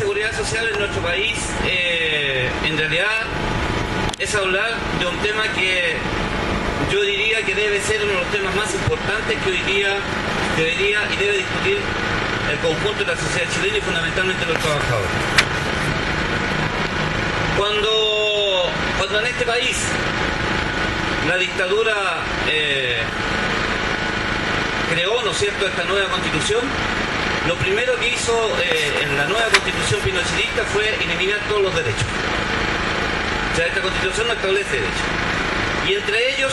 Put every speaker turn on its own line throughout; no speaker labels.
seguridad social en nuestro país, en realidad, es hablar de un tema que yo diría que debe ser uno de los temas más importantes que hoy día debería y debe discutir el conjunto de la sociedad chilena y fundamentalmente los trabajadores. Cuando en este país la dictadura creó, ¿no es cierto?, esta nueva constitución, lo primero que hizo en la nueva constitución pinochetista fue eliminar todos los derechos. O sea, esta constitución no establece derechos. Y entre ellos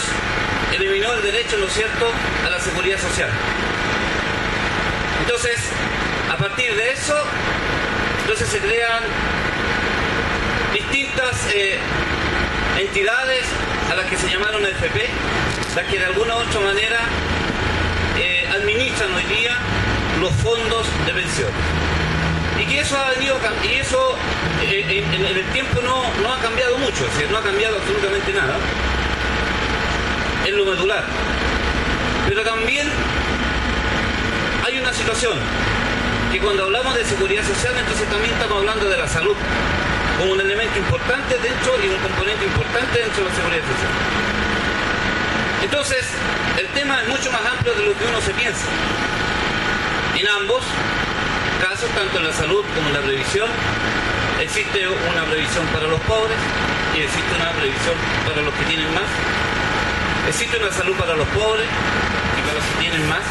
eliminó el derecho, ¿no es cierto?, a la seguridad social. Entonces, a partir de eso, entonces se crean distintas entidades a las que se llamaron AFP, las que de alguna u otra manera administran hoy día los fondos de pensión. Y que eso ha venido, y eso en el tiempo no ha cambiado mucho, es decir, no ha cambiado absolutamente nada en lo medular. Pero también hay una situación que cuando hablamos de seguridad social, entonces también estamos hablando de la salud como un elemento importante dentro y un componente importante dentro de la seguridad social. Entonces, el tema es mucho más amplio de lo que uno se piensa. En ambos casos, tanto en la salud como en la previsión, existe una previsión para los pobres y existe una previsión para los que tienen más. Existe una salud para los pobres y para los que tienen más,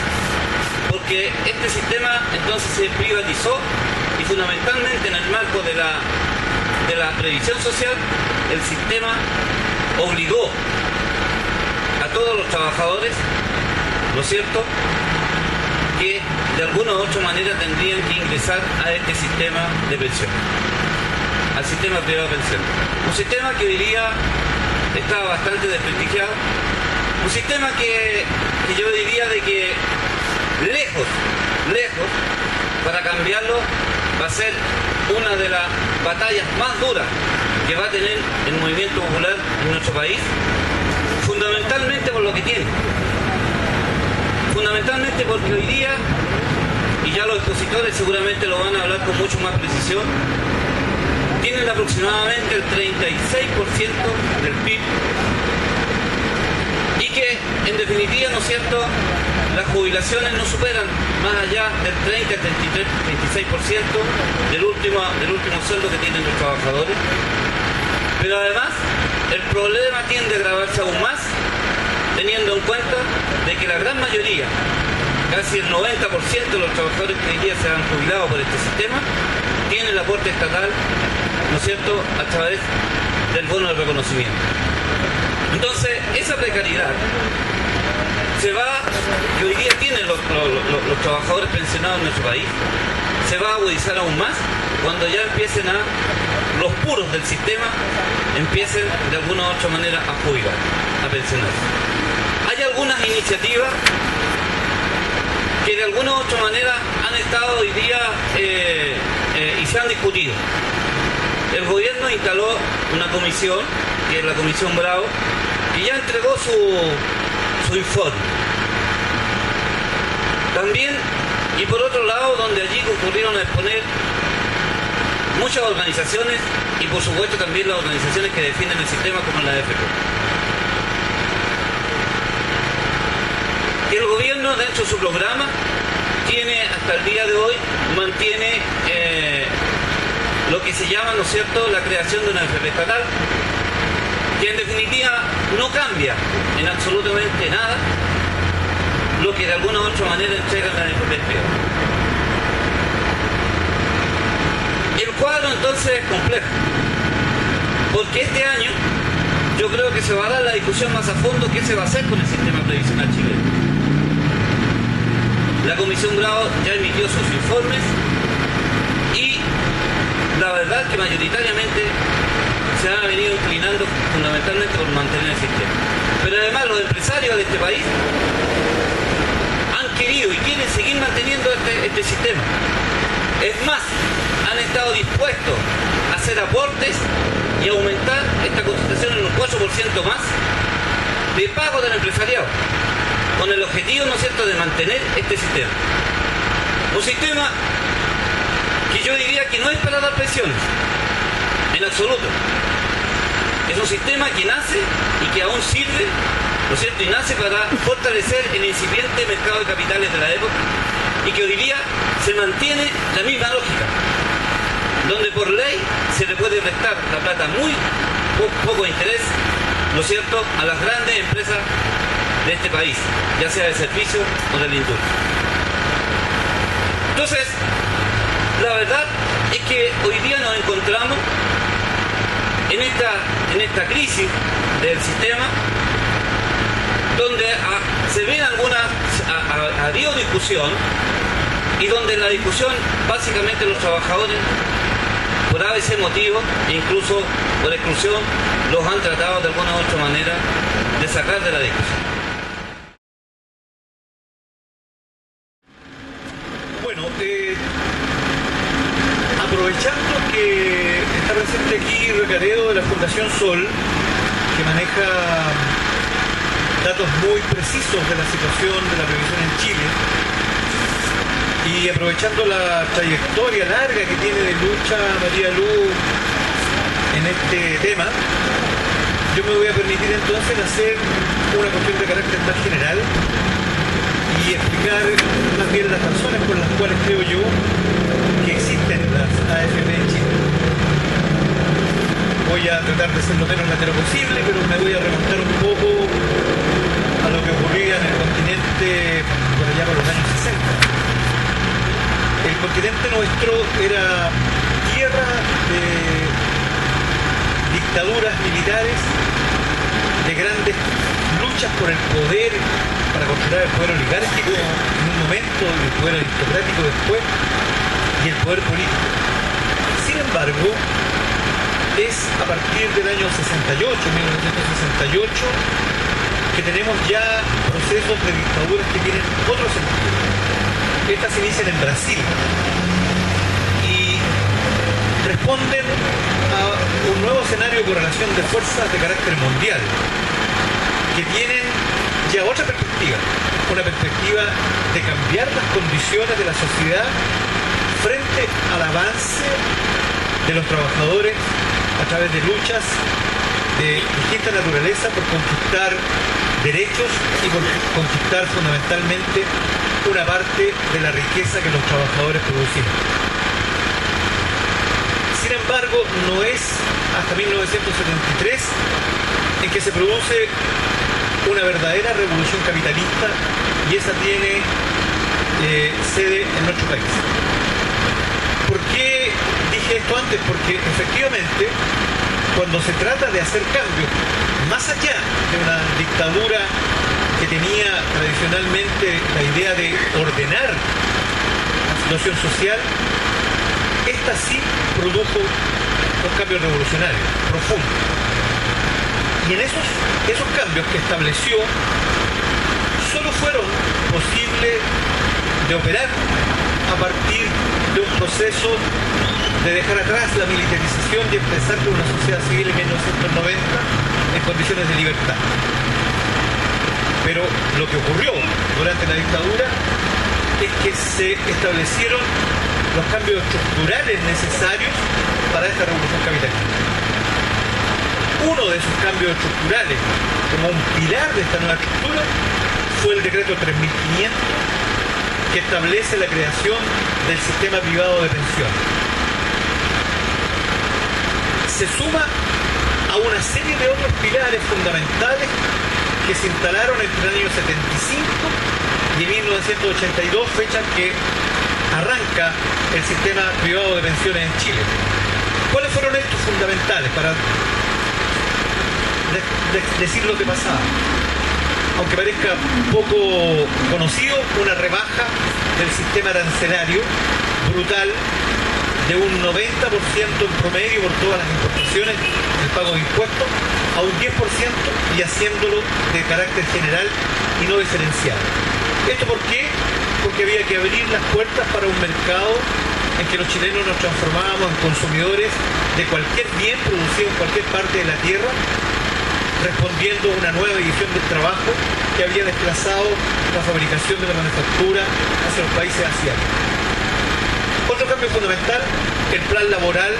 porque este sistema entonces se privatizó y fundamentalmente en el marco de la previsión social, el sistema obligó a todos los trabajadores, ¿no es cierto?, que de alguna u otra manera tendrían que ingresar a este sistema de pensión, al sistema privado de pensión. Un sistema que hoy día está bastante desprestigiado, un sistema que yo diría de que lejos, para cambiarlo, va a ser una de las batallas más duras que va a tener el movimiento popular en nuestro país, fundamentalmente por lo que tiene. Fundamentalmente porque hoy día, y ya los expositores seguramente lo van a hablar con mucho más precisión, tienen aproximadamente el 36% del PIB y que en definitiva, ¿no es cierto?, las jubilaciones no superan más allá del 30, 33, 36% del último sueldo que tienen los trabajadores. Pero además, el problema tiende a agravarse aún más teniendo en cuenta de que la gran mayoría, casi el 90% de los trabajadores que hoy día se han jubilado por este sistema, tienen el aporte estatal, ¿no es cierto?, a través del bono de reconocimiento. Entonces, esa precariedad que hoy día tienen los trabajadores pensionados en nuestro país, se va a agudizar aún más cuando ya empiecen los puros del sistema empiecen de alguna u otra manera a jubilar, a pensionarse. Hay algunas iniciativas que de alguna u otra manera han estado hoy día y se han discutido. El gobierno instaló una comisión, que es la Comisión Bravo, que ya entregó su informe. También, y por otro lado, donde allí concurrieron a exponer muchas organizaciones y por supuesto también las organizaciones que defienden el sistema como la AFP. El gobierno dentro de su programa tiene hasta el día de hoy, mantiene lo que se llama, ¿no es cierto?, la creación de una AFP estatal, que en definitiva no cambia en absolutamente nada lo que de alguna u otra manera entregan las AFP privadas. El cuadro entonces es complejo, porque este año yo creo que se va a dar la discusión más a fondo qué se va a hacer con el sistema previsional chileno. La Comisión Bravo ya emitió sus informes y la verdad es que mayoritariamente se han venido inclinando fundamentalmente por mantener el sistema. Pero además los empresarios de este país han querido y quieren seguir manteniendo este sistema. Es más, han estado dispuestos a hacer aportes y aumentar esta cotización en un 4% más de pago del empresariado, con el objetivo, ¿no es cierto?, de mantener este sistema. Un sistema que yo diría que no es para dar pensiones, en absoluto. Es un sistema que nace y que aún sirve, ¿no es cierto?, y nace para fortalecer el incipiente mercado de capitales de la época, y que hoy día se mantiene la misma lógica, donde por ley se le puede prestar la plata muy poco interés, ¿no es cierto?, a las grandes empresas de este país, ya sea de servicios o de la industria. Entonces, la verdad es que hoy día nos encontramos en esta crisis del sistema, donde se ven ha habido discusión, y donde en la discusión básicamente los trabajadores, por ABC motivo, e incluso por exclusión, los han tratado de alguna u otra manera de sacar de la discusión.
Bueno, aprovechando que está presente aquí Recaredo de la Fundación Sol, que maneja datos muy precisos de la situación de la previsión en Chile, y aprovechando la trayectoria larga que tiene de lucha María Luz en este tema, yo me voy a permitir entonces hacer una cuestión de carácter más general y explicar más bien las razones por las cuales creo yo que existen las AFP en Chile. Voy a tratar de ser lo menos latero posible, pero me voy a remontar un poco a lo que ocurría en el continente por allá por los años 60. El continente nuestro era tierra de dictaduras militares, de grandes luchas por el poder, para controlar el poder oligárquico en un momento, el poder aristocrático después, y el poder político. Sin embargo, es a partir del año 68, 1968, que tenemos ya procesos de dictaduras que tienen otro sentido. Estas se inician en Brasil y responden a un nuevo escenario de correlación de fuerzas de carácter mundial, que tienen ya otra perspectiva, una perspectiva de cambiar las condiciones de la sociedad frente al avance de los trabajadores a través de luchas de distinta naturaleza por conquistar derechos y por conquistar fundamentalmente una parte de la riqueza que los trabajadores producían. Sin embargo, no es hasta 1973 en que se produce una verdadera revolución capitalista, y esa tiene sede en nuestro país. ¿Por qué dije esto antes? Porque efectivamente, cuando se trata de hacer cambios más allá de una dictadura que tenía tradicionalmente la idea de ordenar la situación social, esta sí produjo un cambio revolucionario, profundo. Y en esos cambios que estableció, solo fueron posibles de operar a partir de un proceso de dejar atrás la militarización y empezar con una sociedad civil en 1990 en condiciones de libertad. Pero lo que ocurrió durante la dictadura es que se establecieron los cambios estructurales necesarios para esta revolución capitalista. Uno de esos cambios estructurales, como un pilar de esta nueva estructura, fue el decreto 3500, que establece la creación del sistema privado de pensiones. Se suma a una serie de otros pilares fundamentales que se instalaron entre el año 75 y 1982, fecha en que arranca el sistema privado de pensiones en Chile. ¿Cuáles fueron estos fundamentales? Para decir lo que pasaba. Aunque parezca poco conocido, una rebaja del sistema arancelario brutal de un 90% en promedio por todas las importaciones, el pago de impuestos, a un 10% y haciéndolo de carácter general y no diferenciado. ¿Esto por qué? Porque había que abrir las puertas para un mercado en que los chilenos nos transformábamos en consumidores de cualquier bien producido en cualquier parte de la tierra, respondiendo a una nueva división del trabajo que había desplazado la fabricación de la manufactura hacia los países asiáticos. Otro cambio fundamental, el plan laboral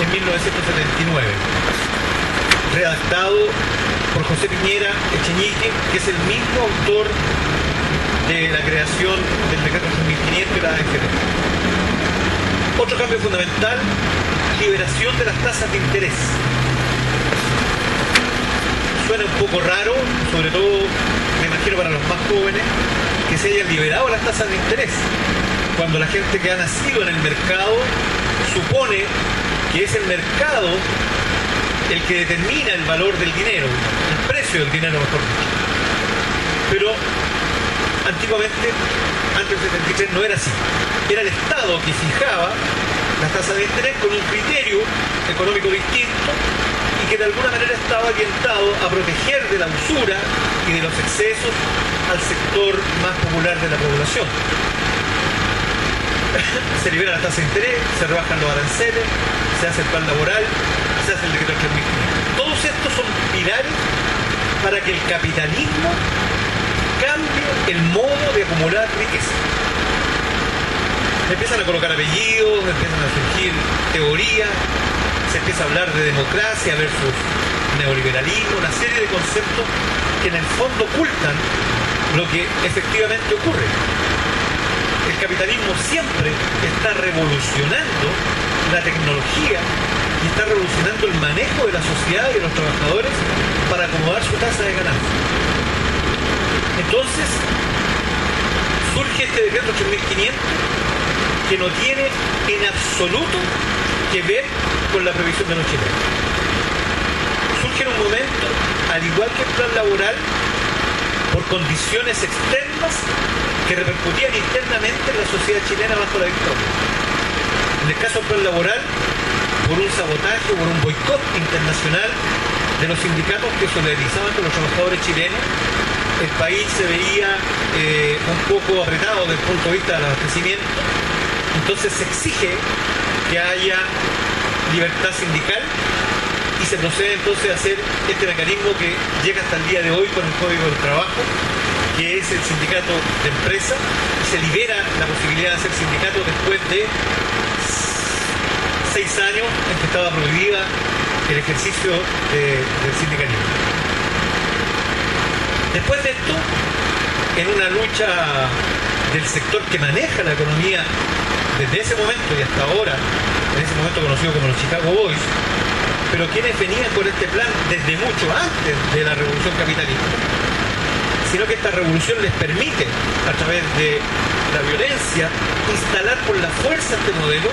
en 1979, redactado por José Piñera Echeñique, que es el mismo autor de la creación del decreto 3500 y la AFP. Otro cambio fundamental, liberación de las tasas de interés. Suena un poco raro, sobre todo, me imagino, para los más jóvenes, que se hayan liberado las tasas de interés, cuando la gente que ha nacido en el mercado supone que es el mercado el que determina el valor del dinero, el precio del dinero, mejor dicho. Pero antiguamente, antes del 73, no era así. Era el Estado que fijaba las tasas de interés con un criterio económico distinto y que de alguna manera estaba orientado a proteger de la usura y de los excesos al sector más popular de la población. Se libera la tasa de interés, se rebajan los aranceles, se hace el plan laboral, se hace el decreto 3500. Todos estos son pilares para que el capitalismo cambie el modo de acumular riqueza. Empiezan a colocar apellidos, empiezan a surgir teorías, se empieza a hablar de democracia versus neoliberalismo, una serie de conceptos que en el fondo ocultan lo que efectivamente ocurre. El capitalismo siempre está revolucionando la tecnología y está revolucionando el manejo de la sociedad y de los trabajadores para acomodar su tasa de ganancia. Entonces, surge este decreto 8500 que no tiene en absoluto que ver con la previsión de los chilenos. Surge en un momento, al igual que el plan laboral, por condiciones externas que repercutían internamente en la sociedad chilena bajo la dictadura. En el caso del plan laboral, por un sabotaje, por un boicot internacional de los sindicatos que solidarizaban con los trabajadores chilenos, el país se veía un poco apretado desde el punto de vista del abastecimiento. Entonces se exige que haya libertad sindical y se procede entonces a hacer este mecanismo que llega hasta el día de hoy con el Código del Trabajo, que es el sindicato de empresa, y se libera la posibilidad de hacer sindicato después de 6 años en que estaba prohibida el ejercicio del sindicalismo. Después de esto, en una lucha del sector que maneja la economía desde ese momento y hasta ahora, en ese momento conocido como los Chicago Boys, pero quienes venían con este plan desde mucho antes de la revolución capitalista, sino que esta revolución les permite, a través de la violencia, instalar por la fuerza este modelo,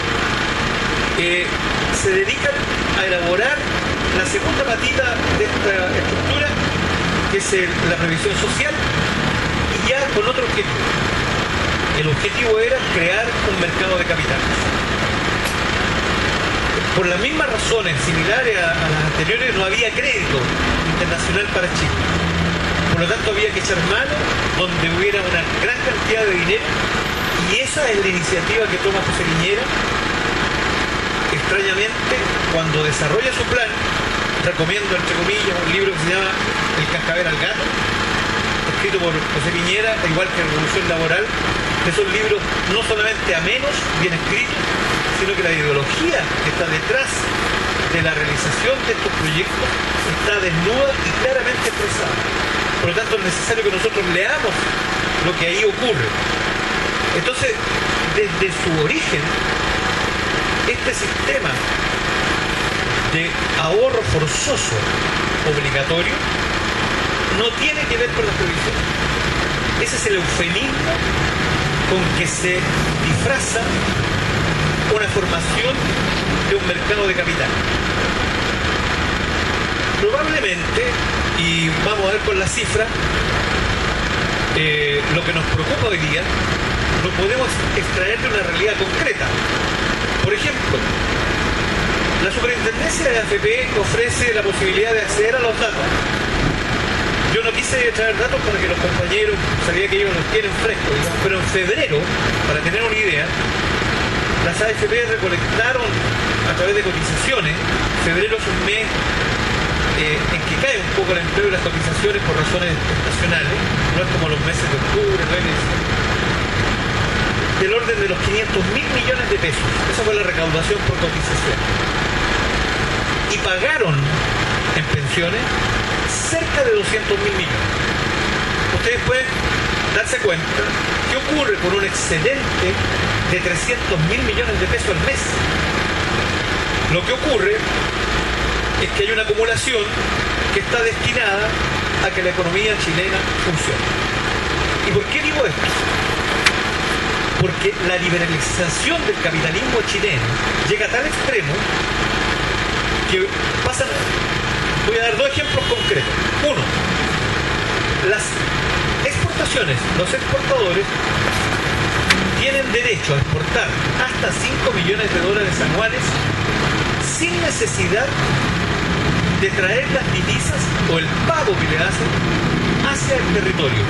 se dedican a elaborar la segunda patita de esta estructura, que es la previsión social, y ya con otro objetivo. El objetivo era crear un mercado de capitales. Por las mismas razones, similares a las anteriores, no había crédito internacional para Chile. Por lo tanto, había que echar mano donde hubiera una gran cantidad de dinero, y esa es la iniciativa que toma José Piñera. Extrañamente, cuando desarrolla su plan, recomiendo, entre comillas, un libro que se llama El cascabel al gato, escrito por José Piñera, igual que Revolución Laboral, que son libros no solamente amenos, bien escritos, sino que la ideología que está detrás de la realización de estos proyectos está desnuda y claramente expresada. Por lo tanto, es necesario que nosotros leamos lo que ahí ocurre. Entonces, desde su origen, este sistema de ahorro forzoso obligatorio no tiene que ver con las previsiones. Ese es el eufemismo con que se disfraza una formación de un mercado de capital. Probablemente, y vamos a ver con la cifra, lo que nos preocupa hoy día lo podemos extraer de una realidad concreta. Por ejemplo, la Superintendencia de AFP ofrece la posibilidad de acceder a los datos. Yo no quise traer datos para que los compañeros, sabía que ellos los tienen frescos, digamos, pero en febrero, para tener una idea, las AFP recolectaron a través de cotizaciones. Febrero es un mes en que cae un poco el empleo y las cotizaciones por razones estacionales, no es como los meses de octubre, del orden de los 500.000 millones de pesos. Esa fue la recaudación por cotización. Y pagaron en pensiones cerca de 200.000 millones. Ustedes pueden darse cuenta qué ocurre con un excedente de 300.000 millones de pesos al mes. Lo que ocurre es que hay una acumulación que está destinada a que la economía chilena funcione. ¿Y por qué digo esto? Porque la liberalización del capitalismo chileno llega a tal extremo que pasan. Voy a dar dos ejemplos concretos. Uno, las exportaciones, los exportadores tienen derecho a exportar hasta 5 millones de dólares anuales sin necesidad de traer las divisas o el pago que le hacen hacia el territorio.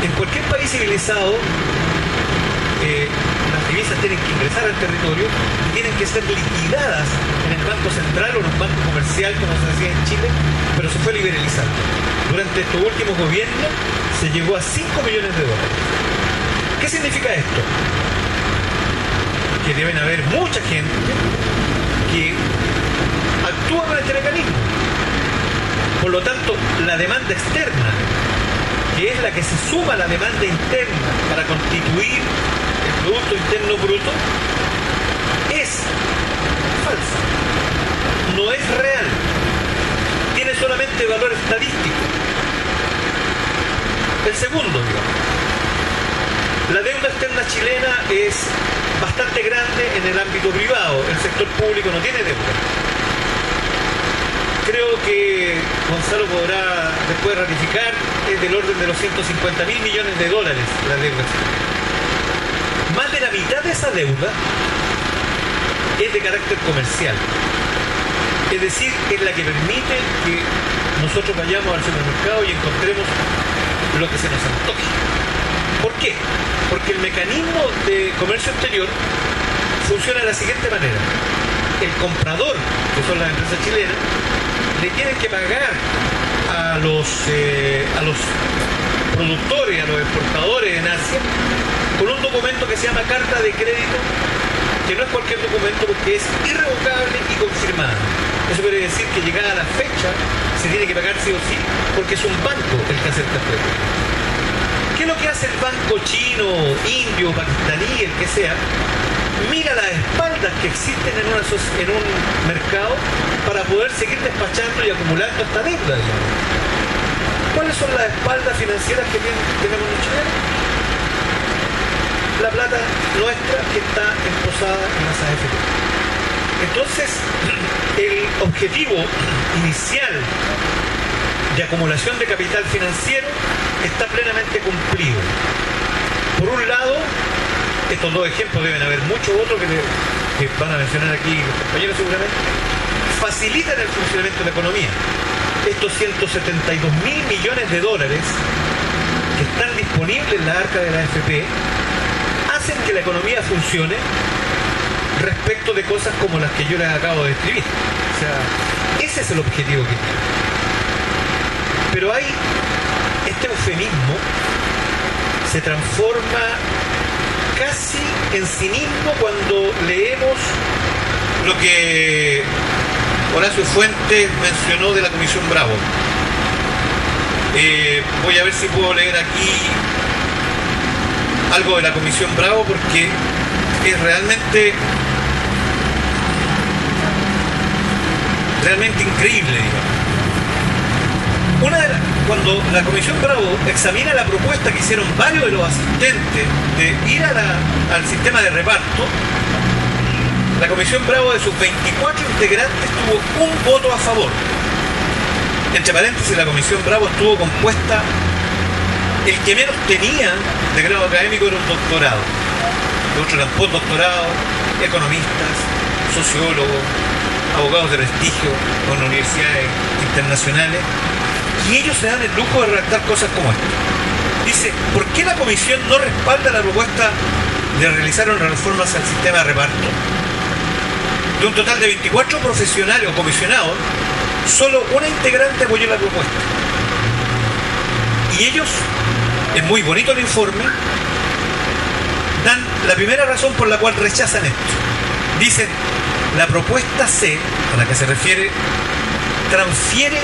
En cualquier país civilizado, las divisas tienen que ingresar al territorio y tienen que ser liquidadas en el Banco Central o en un banco comercial, como se hacía en Chile, pero se fue liberalizando. Durante estos últimos gobiernos se llegó a 5 millones de dólares. ¿Qué significa esto? Que deben haber mucha gente que actúa con este mecanismo. Por lo tanto, la demanda externa, que es la que se suma a la demanda interna para constituir el Producto Interno Bruto, es falsa, no es real, tiene solamente valor estadístico. El segundo, digamos, la deuda externa chilena es bastante grande en el ámbito privado, el sector público no tiene deuda. Creo que Gonzalo podrá después ratificar, es del orden de los 150.000 millones de dólares la deuda externa. Más de la mitad de esa deuda es de carácter comercial. Es decir, es la que permite que nosotros vayamos al supermercado y encontremos lo que se nos antoje. ¿Por qué? Porque el mecanismo de comercio exterior funciona de la siguiente manera. El comprador, que son las empresas chilenas, le tienen que pagar a los productores, a los exportadores en Asia, con un documento que se llama carta de crédito, que no es cualquier documento porque es irrevocable y confirmada. Eso quiere decir que llegada la fecha se tiene que pagar sí o sí, porque es un banco el que acepta el crédito. ¿Qué es lo que hace el banco chino, indio, pakistaní, el que sea? Mira las espaldas que existen en un mercado para poder seguir despachando y acumulando esta deuda, digamos. ¿Cuáles son las espaldas financieras que tenemos los chilenos? La plata nuestra que está emposada en las AFP. Entonces, el objetivo inicial de acumulación de capital financiero está plenamente cumplido. Por un lado, estos dos ejemplos, deben haber muchos otros que van a mencionar aquí los compañeros seguramente, facilitan el funcionamiento de la economía. Estos 172.000 millones de dólares que están disponibles en la arca de la AFP hacen que la economía funcione respecto de cosas como las que yo les acabo de describir. O sea, ese es el objetivo que tiene. Pero hay este eufemismo se transforma casi en cinismo cuando leemos lo que Horacio Fuentes mencionó de la Comisión Bravo. Voy a ver si puedo leer aquí algo de la Comisión Bravo porque es realmente increíble, digamos. Cuando la Comisión Bravo examina la propuesta que hicieron varios de los asistentes de ir al sistema de reparto, la Comisión Bravo de sus 24 integrantes tuvo un voto a favor. Entre paréntesis, la Comisión Bravo estuvo compuesta, el que menos tenía de grado académico era un doctorado. Los otros eran postdoctorados, economistas, sociólogos, abogados de prestigio con universidades internacionales. Y ellos se dan el lujo de redactar cosas como esta. Dice, ¿por qué la Comisión no respalda la propuesta de realizar unas reformas al sistema de reparto? De un total de 24 profesionales o comisionados, solo una integrante apoyó la propuesta. Y ellos, es muy bonito el informe, la primera razón por la cual rechazan esto. Dicen, la propuesta C, a la que se refiere, transfiere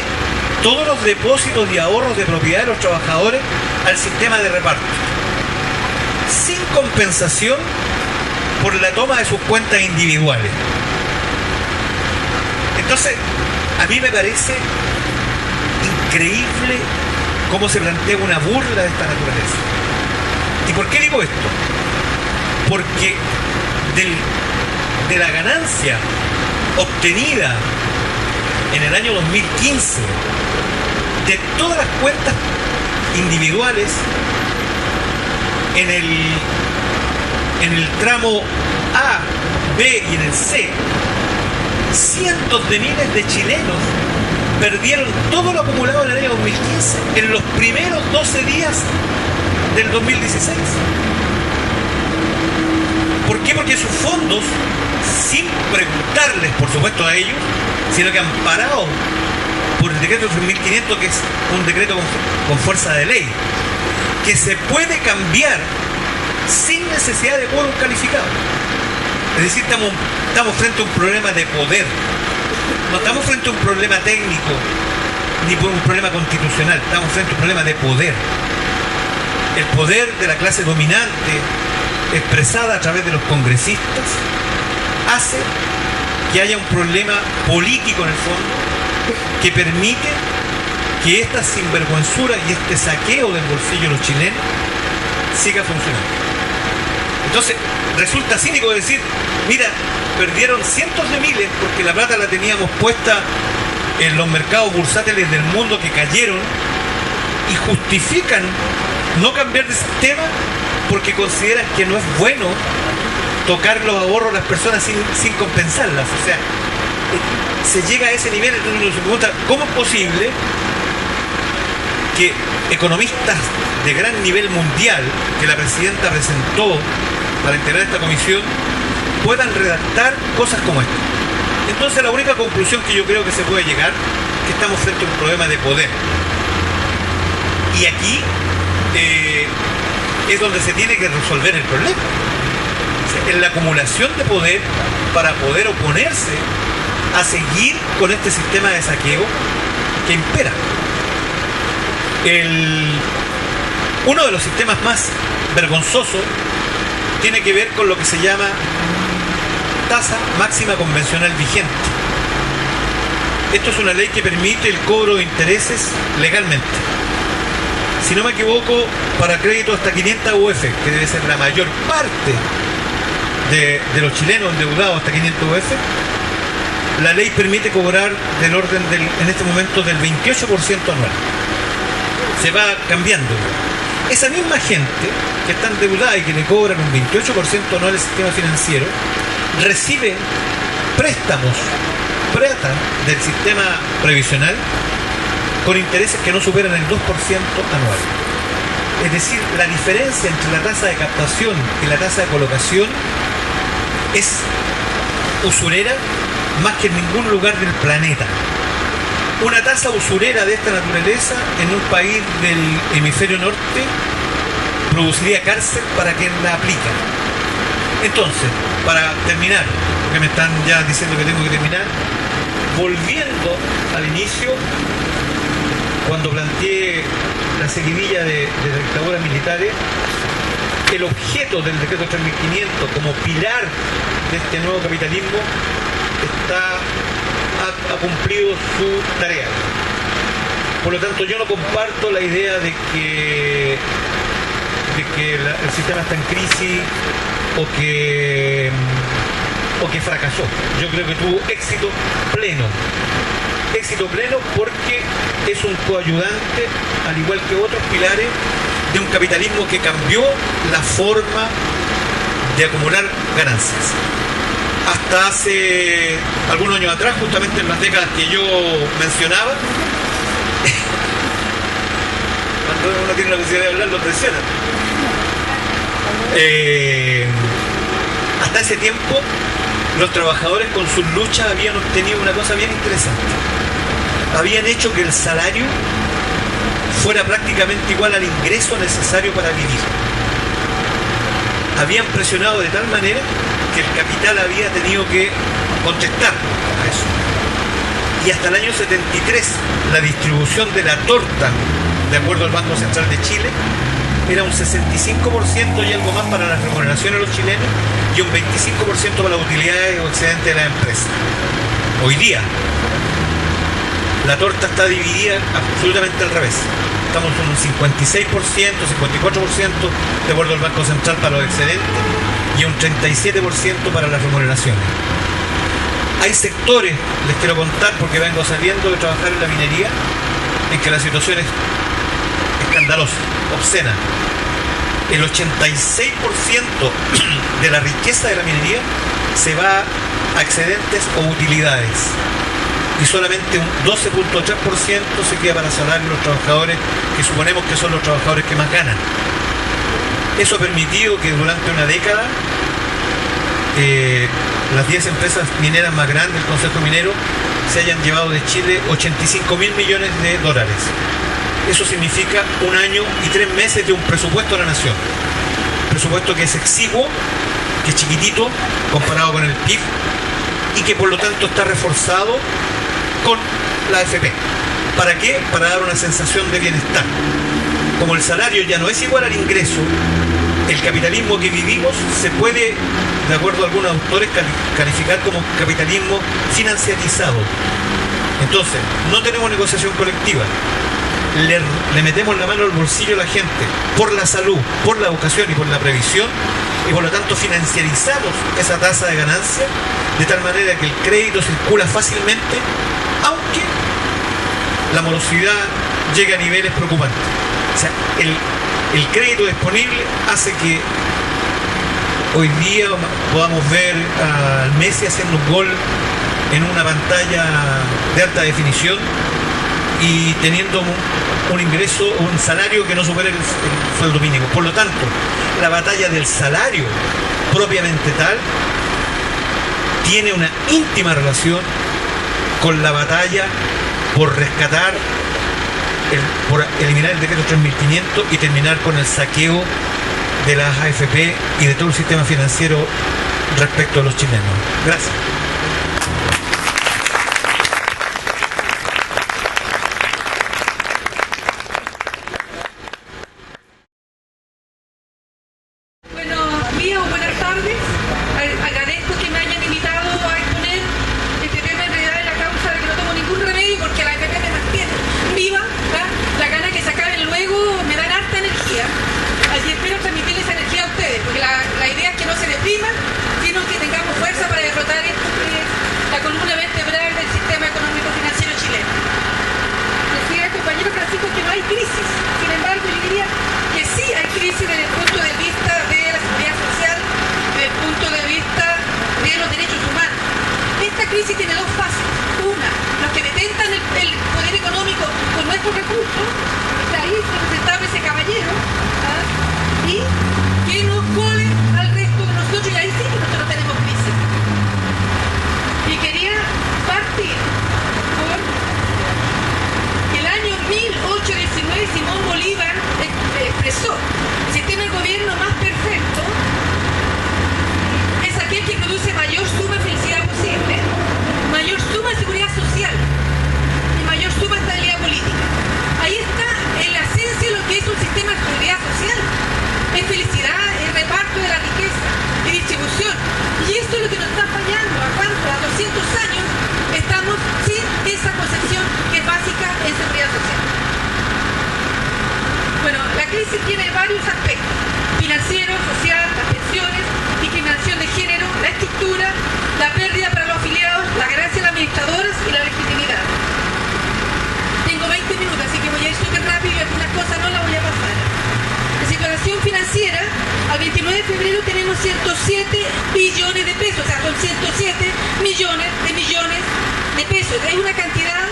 todos los depósitos y ahorros de propiedad de los trabajadores al sistema de reparto, sin compensación por la toma de sus cuentas individuales. Entonces, a mí me parece increíble cómo se plantea una burla de esta naturaleza. ¿Y por qué digo esto? Porque de la ganancia obtenida en el año 2015 de todas las cuentas individuales en el tramo A, B y en el C, cientos de miles de chilenos perdieron todo lo acumulado en el año 2015 en los primeros 12 días del 2016. ¿Por qué? Porque sus fondos, sin preguntarles por supuesto a ellos, sino que amparados por el decreto 3500, que es un decreto con fuerza de ley, que se puede cambiar sin necesidad de quórum calificado. Es decir, estamos frente a un problema de poder. No estamos frente a un problema técnico ni por un problema constitucional, estamos frente a un problema de poder. El poder de la clase dominante, expresada a través de los congresistas, hace que haya un problema político en el fondo que permite que esta sinvergüenzura y este saqueo del bolsillo de los chilenos siga funcionando. Entonces, resulta cínico decir, mira, perdieron cientos de miles porque la plata la teníamos puesta en los mercados bursátiles del mundo que cayeron, y justifican no cambiar de sistema porque consideran que no es bueno tocar los ahorros de las personas sin compensarlas. O sea, se llega a ese nivel. Entonces uno se pregunta, ¿cómo es posible que economistas de gran nivel mundial que la presidenta presentó para integrar esta comisión puedan redactar cosas como esta? Entonces la única conclusión que yo creo que se puede llegar es que estamos frente a un problema de poder. Y aquí es donde se tiene que resolver el problema. En la acumulación de poder para poder oponerse a seguir con este sistema de saqueo que impera. Uno de los sistemas más vergonzosos tiene que ver con lo que se llama tasa máxima convencional vigente. Esto es una ley que permite el cobro de intereses legalmente. Si no me equivoco, para crédito hasta 500 UF, que debe ser la mayor parte de los chilenos endeudados hasta 500 UF, la ley permite cobrar del orden en este momento del 28% anual. Se va cambiando. Esa misma gente que está endeudada y que le cobran un 28% anual al sistema financiero, recibe préstamos del sistema previsional con intereses que no superan el 2% anual. Es decir, la diferencia entre la tasa de captación y la tasa de colocación es usurera más que en ningún lugar del planeta. Una tasa usurera de esta naturaleza en un país del hemisferio norte produciría cárcel para quien la aplica. Entonces, para terminar, porque me están ya diciendo que tengo que terminar, volviendo al inicio, cuando planteé la seguidilla de dictaduras militares, el objeto del decreto 3500 como pilar de este nuevo capitalismo ha cumplido su tarea. Por lo tanto, yo no comparto la idea de que el sistema está en crisis o que fracasó. Yo creo que tuvo éxito pleno porque es un coayudante, al igual que otros pilares, de un capitalismo que cambió la forma de acumular ganancias. Hasta hace algunos años atrás, justamente en las décadas que yo mencionaba, cuando uno tiene la posibilidad de hablar, lo presiona. Hasta ese tiempo, los trabajadores con sus luchas habían obtenido una cosa bien interesante. Habían hecho que el salario fuera prácticamente igual al ingreso necesario para vivir. habían presionado de tal manera que el capital había tenido que contestar a eso. Y hasta el año 73 la distribución de la torta, de acuerdo al Banco Central de Chile, era un 65% y algo más para las remuneraciones de los chilenos y un 25% para las utilidades o excedentes de las empresas. Hoy día la torta está dividida absolutamente al revés. Estamos en un 56%, 54% de acuerdo al Banco Central para los excedentes y un 37% para las remuneraciones. Hay sectores, les quiero contar porque vengo saliendo de trabajar en la minería, en que la situación es escandalosa, obscena. El 86% de la riqueza de la minería se va a excedentes o utilidades y solamente un 12.3% se queda para salarios de los trabajadores, que suponemos que son los trabajadores que más ganan. Eso ha permitido que durante una década las 10 empresas mineras más grandes del Consejo Minero se hayan llevado de Chile 85.000 millones de dólares. Eso significa un año y 3 meses de un presupuesto de la nación. Presupuesto que es exiguo, que es chiquitito comparado con el PIB y que por lo tanto está reforzado con la AFP. ¿Para qué? Para dar una sensación de bienestar. Como el salario ya no es igual al ingreso, el capitalismo que vivimos se puede, de acuerdo a algunos autores, calificar como capitalismo financiarizado. Entonces, no tenemos negociación colectiva. Le metemos la mano al bolsillo a la gente por la salud, por la educación y por la previsión, y por lo tanto financiarizamos esa tasa de ganancia de tal manera que el crédito circula fácilmente, aunque la morosidad llegue a niveles preocupantes. O sea, el crédito disponible hace que hoy día podamos ver al Messi haciendo un gol en una pantalla de alta definición y teniendo un ingreso, un salario que no supere el sueldo mínimo. Por lo tanto, la batalla del salario propiamente tal tiene una íntima relación con la batalla por rescatar, por eliminar el decreto 3500 y terminar con el saqueo de las AFP y de todo el sistema financiero respecto a los chilenos. Gracias.
Al 29 de febrero tenemos 107 billones de pesos, o sea, son 107 millones de pesos. Es una cantidad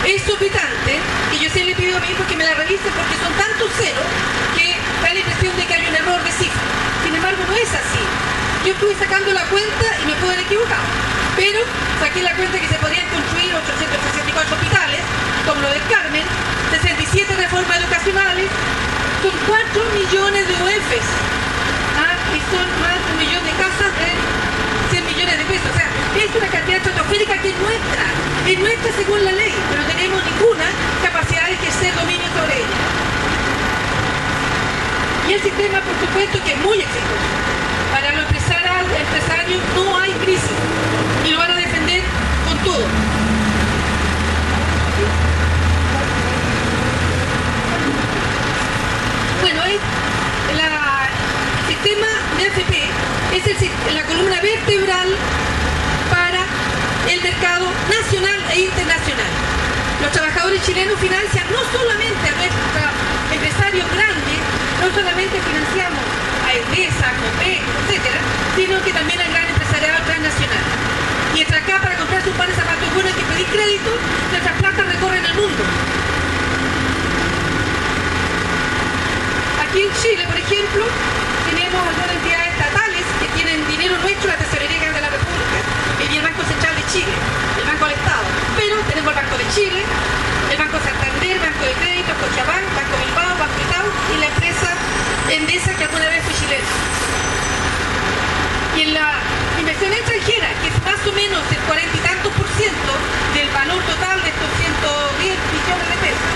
exorbitante y yo siempre le pido a mi hijo que me la revise porque son tantos ceros que da la impresión de que hay un error de cifra. Sin embargo, no es así. Yo estuve sacando la cuenta y me puedo haber equivocado, pero saqué la cuenta que se podrían construir 864 hospitales, como lo del Carmen, 67 reformas educacionales, con 4 millones de UEFs. Y son más de 1 millón de casas de 100 millones de pesos. O sea, es una cantidad estratosférica que es nuestra según la ley, pero no tenemos ninguna capacidad de ejercer dominio sobre ella. Y el sistema, por supuesto, que es muy exitoso. Para los empresarios no hay crisis y lo van a defender con todo. Bueno, el sistema de AFP es la columna vertebral para el mercado nacional e internacional. Los trabajadores chilenos financian no solamente a nuestros empresarios grandes, no solamente financiamos a Endesa, a Copec, etcétera, sino que también al gran empresariado transnacional. Y entre acá, para comprar sus pares zapatos buenos hay que pedir crédito, nuestras plantas recorren el mundo. Aquí en Chile, por ejemplo, tenemos algunas entidades estatales que tienen dinero nuestro, la Tesorería de la República y el Banco Central de Chile, el Banco del Estado. Pero tenemos el Banco de Chile, el Banco Santander, Banco de Crédito, Cochabamba, Banco Bilbao, Banco Itaú y la empresa Endesa, que alguna vez fue chilena. Y en la inversión extranjera, que es más o menos el 40 y tantos % del valor total de estos 110 billones de pesos,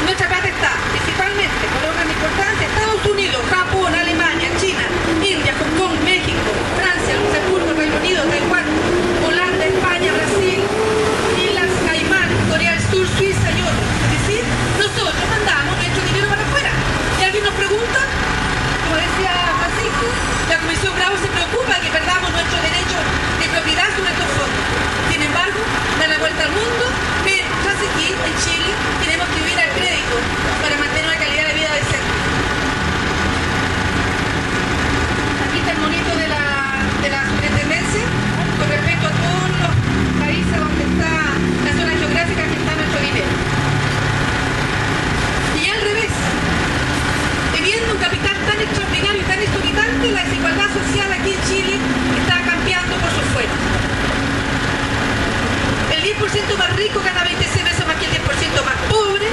nuestra plata está principalmente, por orden de importancia, Estados Unidos, Japón, Alemania, China, India, Hong Kong, México, Francia, Luxemburgo, Reino Unido, Taiwán, Holanda, España, Brasil, Islas Caimán, Corea del Sur, Suiza y otros. Es decir, nosotros mandamos nuestro dinero para afuera. Y alguien nos pregunta, como decía Francisco, la Comisión Bravo se preocupa de que perdamos nuestro derecho de propiedad sobre estos fondos. Sin embargo, dan la vuelta al mundo, mientras aquí en Chile tenemos que vivir al crédito para mantener una calidad de vida decente. Aquí está el monito de la superintendencia con respecto a todos los países donde está la zona geográfica que está nuestro dinero. Y al revés, teniendo un capital tan extraordinario y tan exorbitante, la desigualdad social aquí en Chile está cambiando por sus fueros. El 10% más rico gana 26 veces más que el 10% más pobre.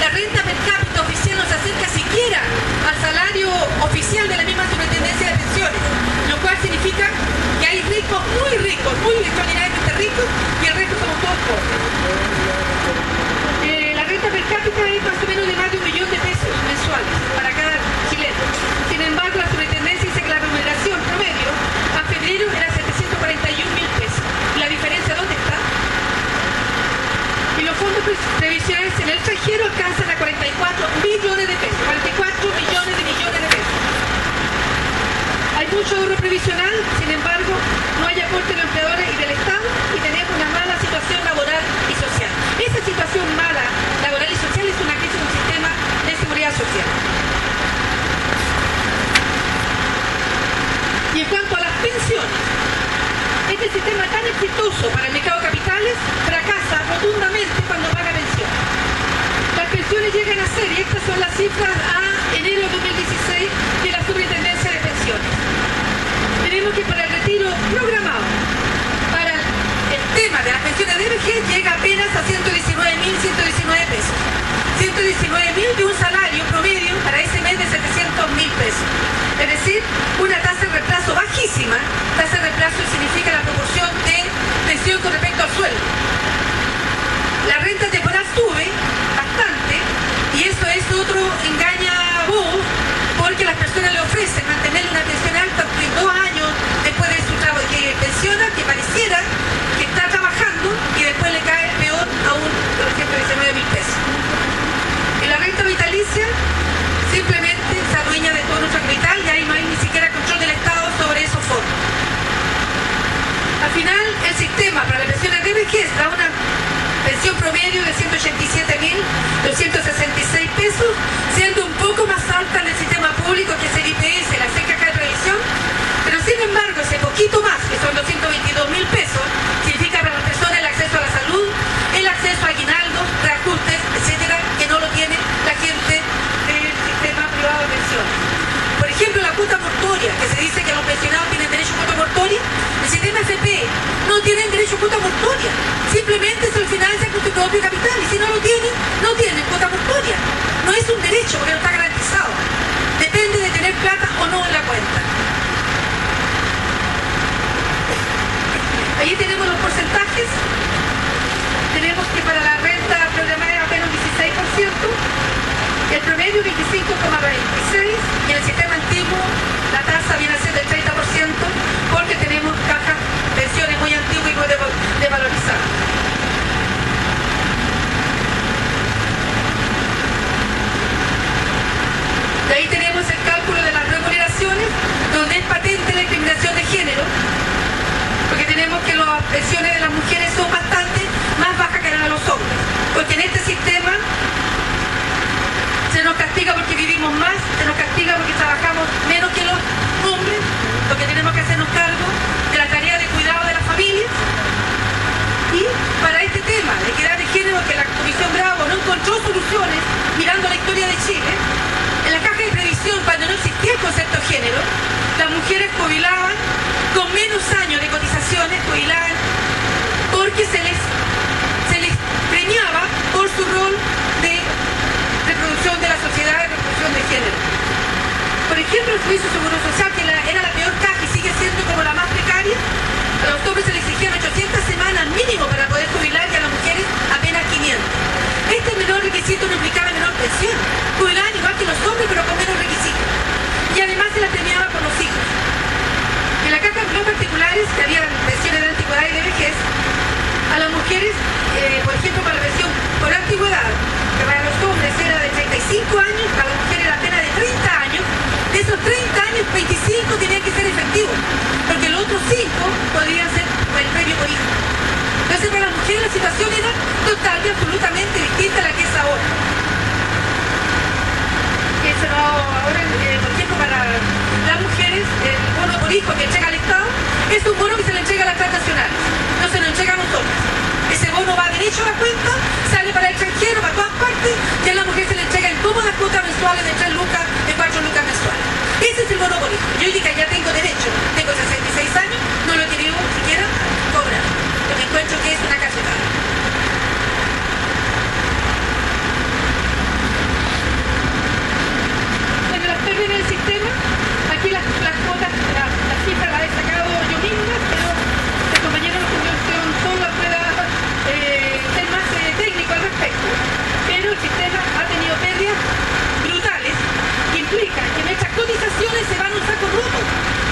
La renta per cápita oficial no se acerca siquiera al salario oficial de la misma superintendencia de pensiones, lo cual significa que hay ricos, muy extraordinariamente ricos, y el resto somos todos pobres. La renta per cápita es más o menos de más de 1 millón de pesos mensuales para cada chileno. Sin embargo, la superintendencia dice que la remuneración promedio a febrero era 741.000 pesos. ¿La diferencia dónde está? Y los fondos previsionales en el extranjero alcanzan a 44 billones de pesos, 44 millones de pesos. Hay mucho ahorro previsional, sin embargo, no hay aporte de los empleadores y del Estado, y tenemos una mala situación laboral y social. Esa situación mala laboral y social es una crisis del sistema de seguridad social. Y en cuanto a las pensiones, este sistema tan exitoso para el mercado de capitales fracasa rotundamente cuando paga pensión. Las pensiones llegan a ser, y estas son las cifras a enero de 2016 de la Superintendencia de Pensiones. Tenemos que para el retiro programado, para el tema de las pensiones de vejez, llega apenas a 119.119 pesos. 119.000 de un salario promedio para ese mes de 700.000 pesos. Es decir, una tasa de reemplazo bajísima. Tasa de reemplazo significa la proporción de pensión con respecto al sueldo. La renta temporal sube bastante, y eso es otro engañabobos, porque las personas le ofrecen mantener una pensión alta por 2 años después de su trabajo, que pensiona, que pareciera que está trabajando, y después le cae peor aún, por ejemplo, 19.000 pesos. Y la renta vitalicia simplemente se adueña de todo nuestro capital, y ahí no hay ni siquiera control del Estado sobre esos fondos. Al final, el sistema para las pensiones de vejez da una pensión promedio de 187.266 pesos, siendo un poco más alta en el sistema público, que es el IPS, la CCK de previsión, pero sin embargo ese poquito más, que son 222.000 pesos, significa para las personas el acceso a la salud, el acceso a aguinaldos, reajustes, etcétera, que no lo tiene la gente del sistema privado de pensiones. Por ejemplo, la cuota mortoria, que se dice que los pensionados tienen derecho a cuota mortoria, el sistema FP no tienen derecho a cuota mortoria, simplemente se lo financian con su propio capital, y si no lo tienen, no tienen cuota mortoria. El promedio 25,26 y en el sistema antiguo la tasa viene a ser del 30% porque tenemos cajas, pensiones muy antiguas y muy desvalorizadas. De ahí tenemos el cálculo de las remuneraciones, donde es patente la discriminación de género, porque tenemos que las pensiones de las mujeres son bastante más bajas que las de los hombres, porque en este sistema se nos castiga porque vivimos más, se nos castiga porque trabajamos menos que los hombres, porque tenemos que hacernos cargo de la tarea de cuidado de las familias. Y para este tema de equidad de género, que la Comisión Bravo no encontró soluciones mirando la historia de Chile, en la caja de previsión, cuando no existía el concepto de género, las mujeres jubilaban con menos años de cotizaciones, jubilaban porque se les premiaba por su rol de reproducción de la sociedad, de reproducción de género. Por ejemplo, el Servicio de Seguro Social, que era la peor caja y sigue siendo como la más precaria, a los hombres se les exigían 800 semanas mínimo para poder jubilar y a las mujeres apenas 500. Este menor requisito no implicaba menor pensión. Jubilaban igual que los hombres, pero con menos requisitos. Y además se las premiaba por los hijos. En la caja de los particulares, que había pensiones de antigüedad y de vejez, a las mujeres, por ejemplo, para la pensión por antigüedad, que para los hombres era de 35 años, para las mujeres era apenas de 30 años, de esos 30 años, 25 tenían que ser efectivos, porque los otros 5 podrían ser el premio por hijo. Entonces, para las mujeres la situación era total y absolutamente distinta a la que es ahora. Eso no, ahora, por ejemplo, para las mujeres, el bono por hijo que entrega el Estado es un bono que se le entrega a las transnacionales, no se lo entrega a nosotros. Ese bono va derecho a la cuenta, sale para el extranjero, para todas partes, y a la mujer se le entrega en cómodas cuotas mensuales de 3 lucas, de 4 lucas mensuales. Ese es el bono por hijo. Yo dije, ya tengo derecho, tengo 66 años, no lo he querido siquiera cobrar, porque encuentro que es una cachetada. Bueno, las pérdidas del sistema, aquí las cuotas, las cifras las he sacado yo misma, pero el compañero de la Fundación solo pueda ser más técnico al respecto. Pero el sistema ha tenido pérdidas brutales que implican que nuestras cotizaciones se van a un saco roto.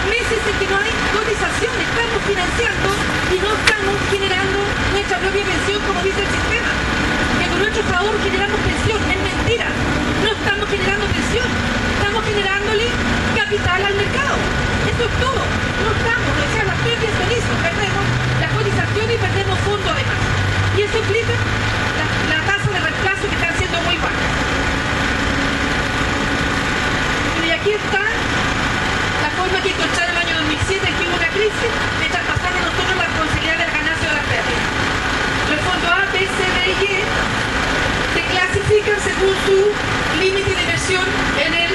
Meses en que no hay cotizaciones, estamos financiando y no estamos generando nuestra propia pensión como dice el sistema. Que con nuestro favor generamos pensión, es mentira. No estamos generando pensión, estamos generándole capital al mercado. Eso es todo. No estamos, o sea, las pérdidas son eso, perdemos la cotización y perdemos fondos además. Y eso implica la tasa de reemplazo que están siendo muy bajas. Y aquí está la forma que encontraron el año 2007, en que hubo una crisis, de traspasar a nosotros la responsabilidad de la ganancia o de las pérdidas. Los fondos A, B, C, D y E se clasifican según su límite de inversión en el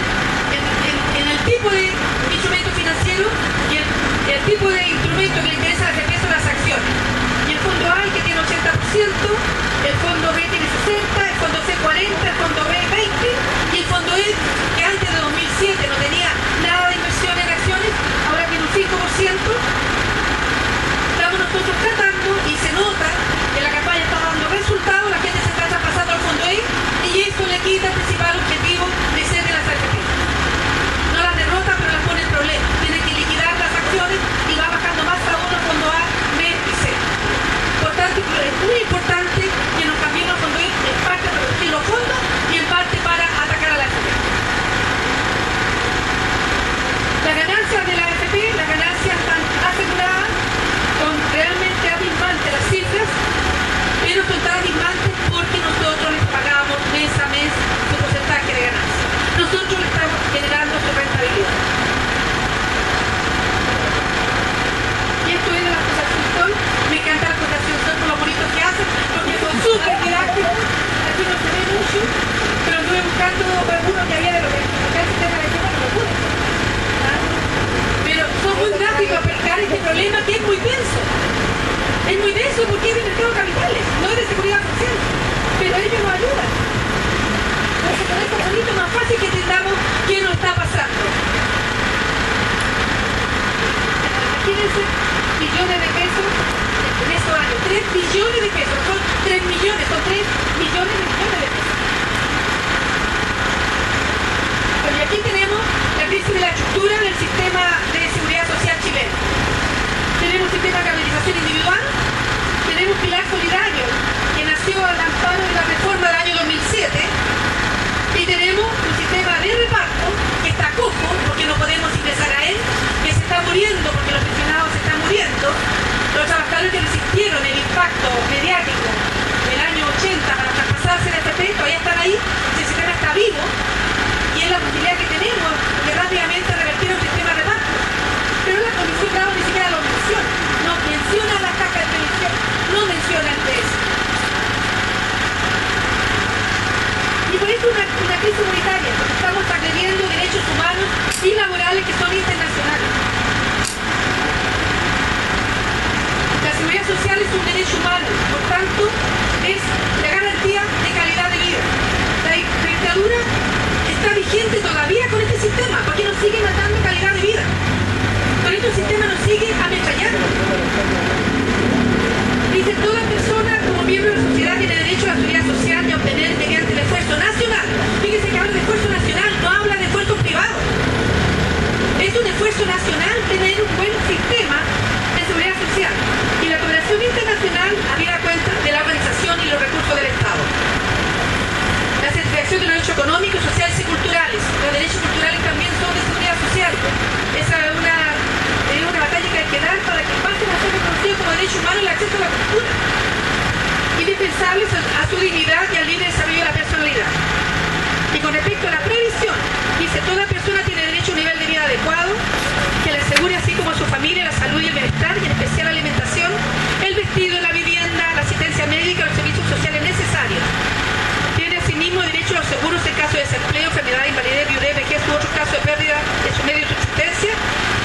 tipo de instrumento financiero y el tipo de instrumento que le interesa a la empresa o las acciones. Y el fondo A, que tiene 80%, el fondo B tiene 60%, el fondo C 40%, el fondo B 20% y el fondo E, que antes de 2007 no tenía nada de inversión en acciones, ahora tiene un 5%. Estamos nosotros tratando y se nota que la campaña está dando resultados, la gente se está traspasando al fondo E y eso le quita el principal objetivo de ser de las AFP. No las derrota, pero las pone en problemas. Tienen que liquidar las acciones y va bajando más a uno el fondo A, B y C. Por tanto, es muy importante que nos cambiemos al fondo E en parte para reducir los fondos y en parte para atacar a la AFP. Las ganancias de la AFP, las ganancias están aseguradas, son realmente abismantes las cifras, pero son tan abismantes porque nosotros les pagamos mes a mes su porcentaje de ganancia. Nosotros le estamos generando su rentabilidad. Y esto es de las cosas que son. Me encanta la cosa que son por lo bonitos que hacen, porque son súper didácticos. Aquí no se ve mucho, pero estuve buscando alguno que había de lo que el sistema de tema no lo pude. Pero son muy gráficos a explicar este problema que es muy denso. Es muy denso porque es de mercado de capitales, no es de seguridad social. Pero ellos nos ayudan. Entonces con esto es un poquito más fácil que entendamos qué nos está pasando. Imagínense billones de pesos en estos años. 3 billones de pesos, son 3 millones, son 3 millones de pesos. solidario que nació al amparo de la reforma del año 2007 y tenemos un sistema de reparto que está cojo porque no podemos ingresar a él, que se está muriendo porque los pensionados se están muriendo, los trabajadores que resistieron el impacto mediático del año 80 para traspasarse de FP todavía están ahí, el sistema está vivo y es la posibilidad que tenemos de rápidamente revertir un sistema de reparto. Pero la Comisión Bravo ni siquiera lo menciona, no menciona la caja de previsión, no menciona el PS. Y por eso una crisis humanitaria, porque estamos agrediendo derechos humanos y laborales que son internacionales. La seguridad social es un derecho humano, por tanto, es la garantía de calidad de vida. La dictadura está vigente todavía con este sistema, porque nos sigue matando calidad de vida. Con este sistema nos sigue ametrallando. Dice, toda persona como miembro de la sociedad tiene derecho a la seguridad social y a obtener mediante el esfuerzo nacional. Fíjense que habla de esfuerzo nacional, no habla de esfuerzo privado. Es un esfuerzo nacional tener un buen sistema de seguridad social. Y la cooperación internacional habida cuenta de la organización y los recursos del Estado. La certificación de los derechos económicos, sociales y culturales. Los derechos culturales también son de seguridad social. Esa es una batalla que hay que dar para que pasen a ser reconocidos como derecho humano el acceso a la cultura. Indispensables a su dignidad y al libre desarrollo de la personalidad. Y con respecto a la previsión, dice, toda persona tiene derecho a un nivel de vida adecuado, que le asegure así como a su familia la salud y el bienestar, y en especial la alimentación, el vestido, la vivienda, la asistencia médica, los servicios sociales necesarios. Tiene asimismo derecho a los seguros en caso de desempleo, enfermedad, invalidez, viudez, vejez u otro caso de pérdida de su medio de subsistencia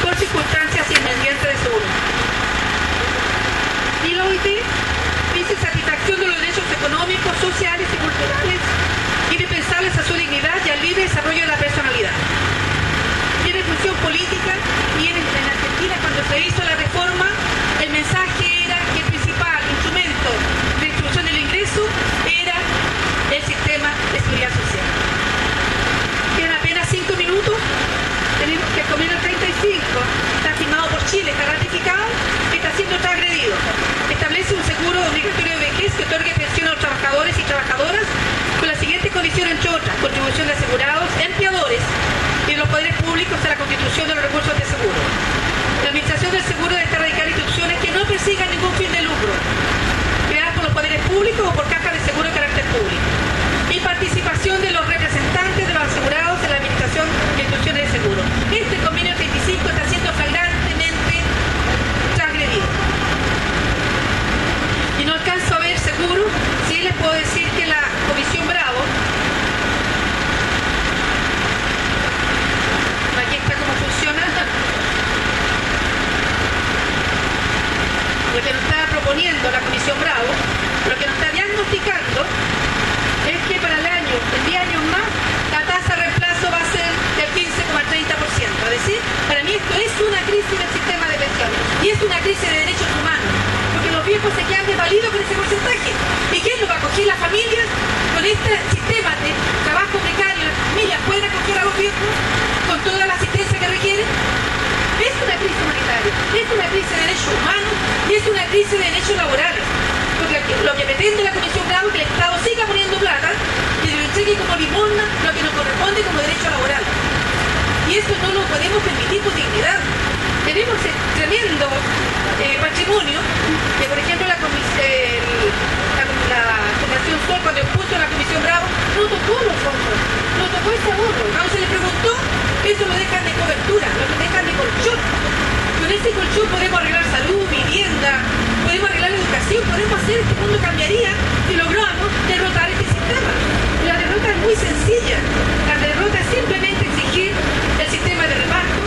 por circunstancias independientes de seguro. Y la OIT dice satisfacción de los derechos económicos, sociales y culturales indispensables a su dignidad y al libre desarrollo de la personalidad. Tiene función política y en Argentina cuando se hizo la reforma el mensaje era que el principal instrumento de distribución del ingreso era el sistema de seguridad social. Quedan apenas 5 minutos, tenemos que el convenio 35 está firmado por Chile, está ratificado, está siendo transgredido. Establece un seguro obligatorio de vejez que otorgue pensión a los trabajadores y trabajadoras con la siguiente condición, entre otras: contribución de asegurados, empleadores y de los poderes públicos a la constitución de los recursos de seguro. La administración del seguro debe erradicar instituciones que no persigan ningún fin de lucro, creadas por los poderes públicos o por cajas de seguro de carácter público. Y participación de los representantes de los asegurados en la administración de instituciones de seguro. Este convenio 35 está siendo flagrantemente transgredido. Y no alcanzo a ver seguro, sí les puedo decir que la Comisión Bravo, aquí está cómo funciona, lo que nos está proponiendo la Comisión Bravo, lo que nos está diagnosticando es que para el año, en 10 años más, la tasa de reemplazo va a ser del 15,30%. Es decir, para mí esto es una crisis del sistema de pensiones y es una crisis de derechos humanos, porque los viejos se quedan desvalidos con ese porcentaje. ¿Y quién lo va a acoger? Las familias, con este sistema de trabajo precario, las familias pueden acoger a los viejos con toda la asistencia que requieren. Es una crisis humanitaria, es una crisis de derechos humanos y es una crisis de derechos laborales. Porque lo que pretende la Comisión Bravo es que el Estado siga poniendo plata y lo entregue como limosna lo que nos corresponde como derecho laboral. Y esto no lo podemos permitir con dignidad. Tenemos tremendo patrimonio que, por ejemplo, la Fundación Sol, cuando puso la Comisión Bravo, no tocó los fondos, no tocó ese ahorro. Cuando se le preguntó, eso lo dejan de cobertura, lo dejan de colchón. Con ese colchón podemos arreglar salud, vivienda, podemos arreglar la educación, podemos hacer, este mundo cambiaría si logramos derrotar este sistema. La derrota es muy sencilla. La derrota es simplemente exigir el sistema de reparto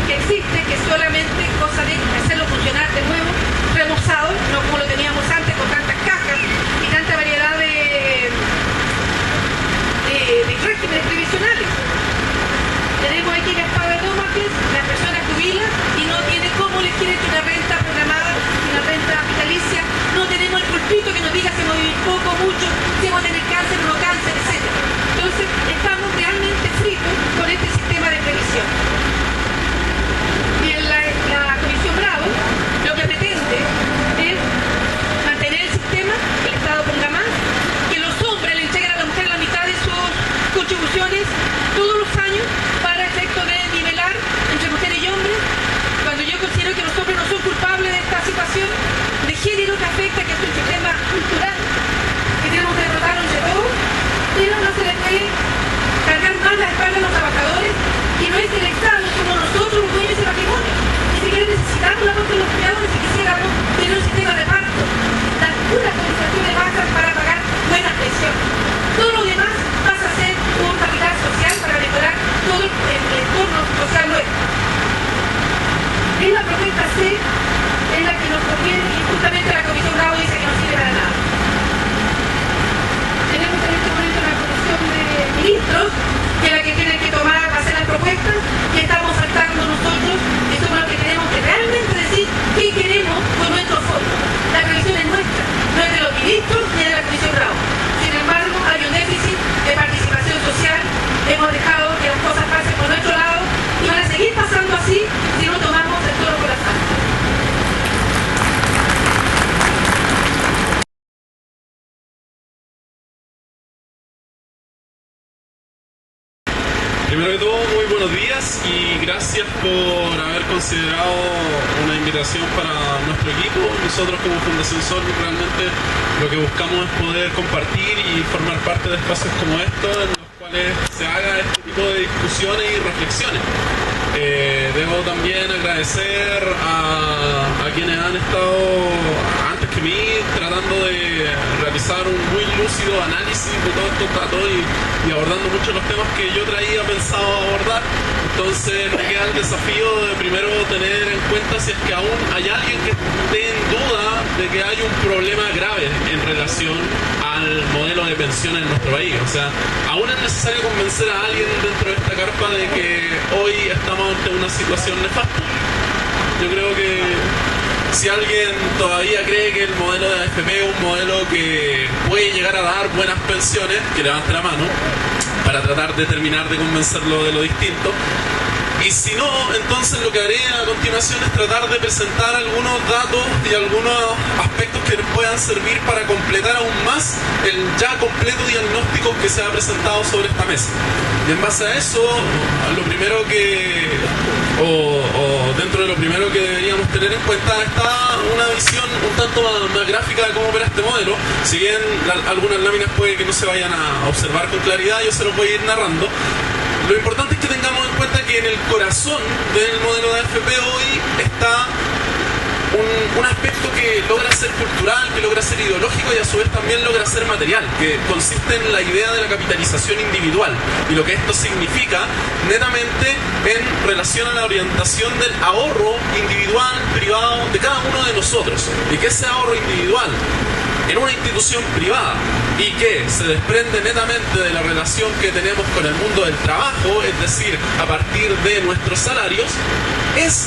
que existe, que es solamente cosa de hacerlo funcionar de nuevo, remozado, no como lo teníamos antes con tantas cajas y tanta variedad de regímenes previsionales. Tenemos aquí la espada de Damocles, la persona jubila y no tiene cómo elegir entre una renta programada y una renta vitalicia. No tenemos el pulpito que nos diga si vamos a vivir poco, mucho, si vamos a tener cáncer o no cáncer, etc. Entonces, estamos realmente fritos con este sistema de previsión. Y en la Comisión Bravo lo que pretende es mantener el sistema elecciones todos los años para efecto de nivelar entre mujeres y hombres, cuando yo considero que los hombres no son culpables de esta situación de género que afecta, que es un sistema cultural que tenemos que derrotar entre todos, pero no se le puede cargar más la espalda a los trabajadores, que no es el Estado, somos nosotros los dueños del patrimonio. Ni siquiera necesitamos la voz de los empleadores si quisiéramos tener un sistema de reparto, la pura cotización de masas para pagar buenas pensiones. Todo lo demás pasa a ser un capital social para mejorar todo el entorno social nuestro. Es la propuesta C, es la que nos conviene, y justamente la Comisión Bravo dice que no sirve para nada. Tenemos en este momento una comisión de ministros, que es la que tiene que tomar, hacer las propuestas, y estamos faltando nosotros, que somos los que tenemos que realmente decir qué queremos con nuestros fondos. La previsión es nuestra, no es de los ministros ni de la Comisión Bravo. Sin embargo, hay un déficit de participación social, hemos dejado que las cosas pasen por nuestro lado, y van a seguir pasando así si no tomamos el toro por las astas.
Primero que todo, muy buenos días y gracias por haber considerado una invitación para nuestro equipo. Nosotros como Fundación Sol realmente lo que buscamos es poder compartir y formar parte de espacios como estos en los cuales se haga este tipo de discusiones y reflexiones. Debo también agradecer a quienes han estado antes que mí tratando de realizar un muy lúcido análisis de todos estos datos y abordando muchos de los temas que yo traía pensado abordar. Entonces me queda el desafío de primero tener en cuenta si es que aún hay alguien que esté en duda de que hay un problema grave en relación al modelo de pensiones en nuestro país. O sea, aún es necesario convencer a alguien dentro de esta carpa de que hoy estamos ante una situación nefasta. Yo creo que si alguien todavía cree que el modelo de AFP es un modelo que puede llegar a dar buenas pensiones, que levante la mano para tratar de terminar de convencerlo de lo distinto. Y si no, entonces lo que haré a continuación es tratar de presentar algunos datos y algunos aspectos que nos puedan servir para completar aún más el ya completo diagnóstico que se ha presentado sobre esta mesa. Y en base a eso, lo primero que, dentro de lo primero que deberíamos tener en cuenta está una visión un tanto más gráfica de cómo opera este modelo. Si bien algunas láminas puede que no se vayan a observar con claridad, yo se los voy a ir narrando. Lo importante es que tengamos en cuenta que en el corazón del modelo de AFP hoy está un aspecto que logra ser cultural, que logra ser ideológico y a su vez también logra ser material, que consiste en la idea de la capitalización individual y lo que esto significa netamente en relación a la orientación del ahorro individual, privado de cada uno de nosotros, y que ese ahorro individual en una institución privada y que se desprende netamente de la relación que tenemos con el mundo del trabajo, es decir, a partir de nuestros salarios, es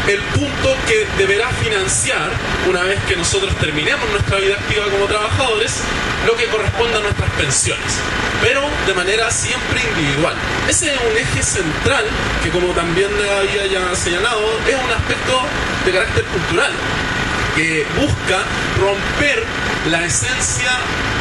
el punto que deberá financiar, una vez que nosotros terminemos nuestra vida activa como trabajadores, lo que corresponde a nuestras pensiones, pero de manera siempre individual. Ese es un eje central que, como también había ya señalado, es un aspecto de carácter cultural, que busca romper la esencia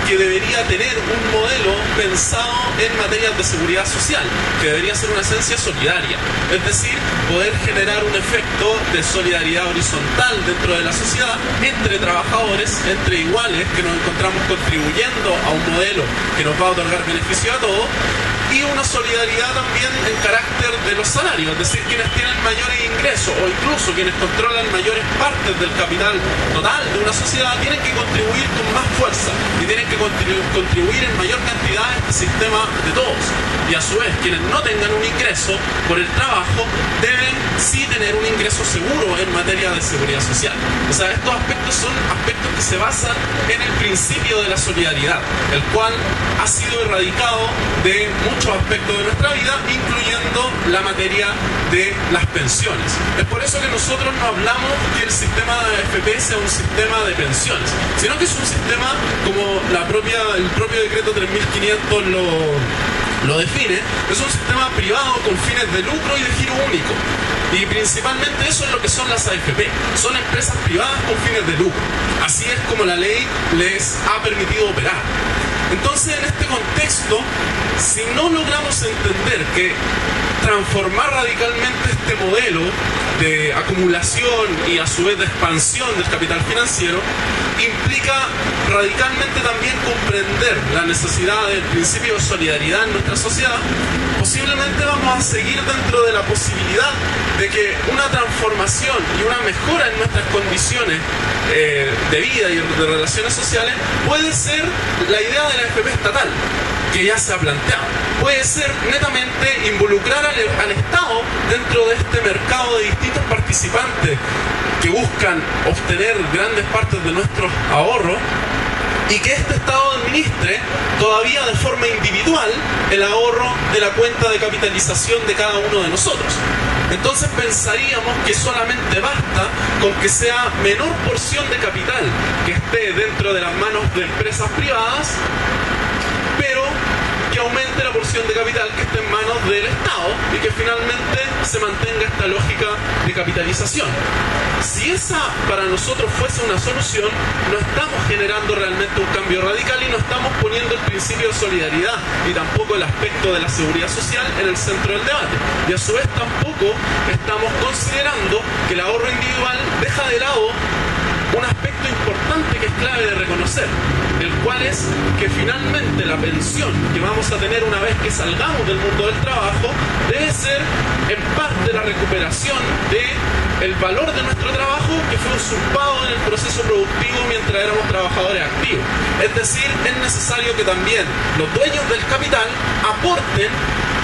que debería tener un modelo pensado en materias de seguridad social, que debería ser una esencia solidaria, es decir, poder generar un efecto de solidaridad horizontal dentro de la sociedad, entre trabajadores, entre iguales, que nos encontramos contribuyendo a un modelo que nos va a otorgar beneficio a todos, y una solidaridad también en carácter de los salarios, es decir, quienes tienen mayores ingresos o incluso quienes controlan mayores partes del capital total de una sociedad tienen que contribuir con más fuerza y tienen que contribuir en mayor cantidad a este sistema de todos. Y a su vez, quienes no tengan un ingreso por el trabajo deben sí tener un ingreso seguro en materia de seguridad social. O sea, estos aspectos son aspectos que se basan en el principio de la solidaridad, el cual ha sido erradicado de muchos aspectos de nuestra vida, incluyendo la materia de las pensiones. Es por eso que nosotros no hablamos que el sistema de AFP sea un sistema de pensiones, sino que es un sistema como el propio decreto 3500 lo define, es un sistema privado con fines de lucro y de giro único. Y principalmente eso es lo que son las AFP. Son empresas privadas con fines de lucro. Así es como la ley les ha permitido operar. Entonces, en este contexto, si no logramos entender que transformar radicalmente este modelo de acumulación y a su vez de expansión del capital financiero implica radicalmente también comprender la necesidad del principio de solidaridad en nuestra sociedad, posiblemente vamos a seguir dentro de la posibilidad de que una transformación y una mejora en nuestras condiciones de vida y de relaciones sociales puede ser la idea de la AFP estatal, que ya se ha planteado. Puede ser netamente involucrar al Estado dentro de este mercado de distintos participantes que buscan obtener grandes partes de nuestros ahorros y que este Estado administre todavía de forma individual el ahorro de la cuenta de capitalización de cada uno de nosotros. Entonces pensaríamos que solamente basta con que sea menor porción de capital que esté dentro de las manos de empresas privadas, pero que aumente la porción de capital que esté en manos del Estado y que finalmente se mantenga esta lógica de capitalización. Si esa para nosotros fuese una solución, no estamos generando realmente un cambio radical y no estamos poniendo el principio de solidaridad y tampoco el aspecto de la seguridad social en el centro del debate. Y a su vez tampoco estamos considerando que el ahorro individual deja de lado un aspecto importante que es clave de reconocer, el cual es que finalmente la pensión que vamos a tener una vez que salgamos del mundo del trabajo debe ser en parte la recuperación del valor de nuestro trabajo que fue usurpado en el proceso productivo mientras éramos trabajadores activos. Es decir, es necesario que también los dueños del capital aporten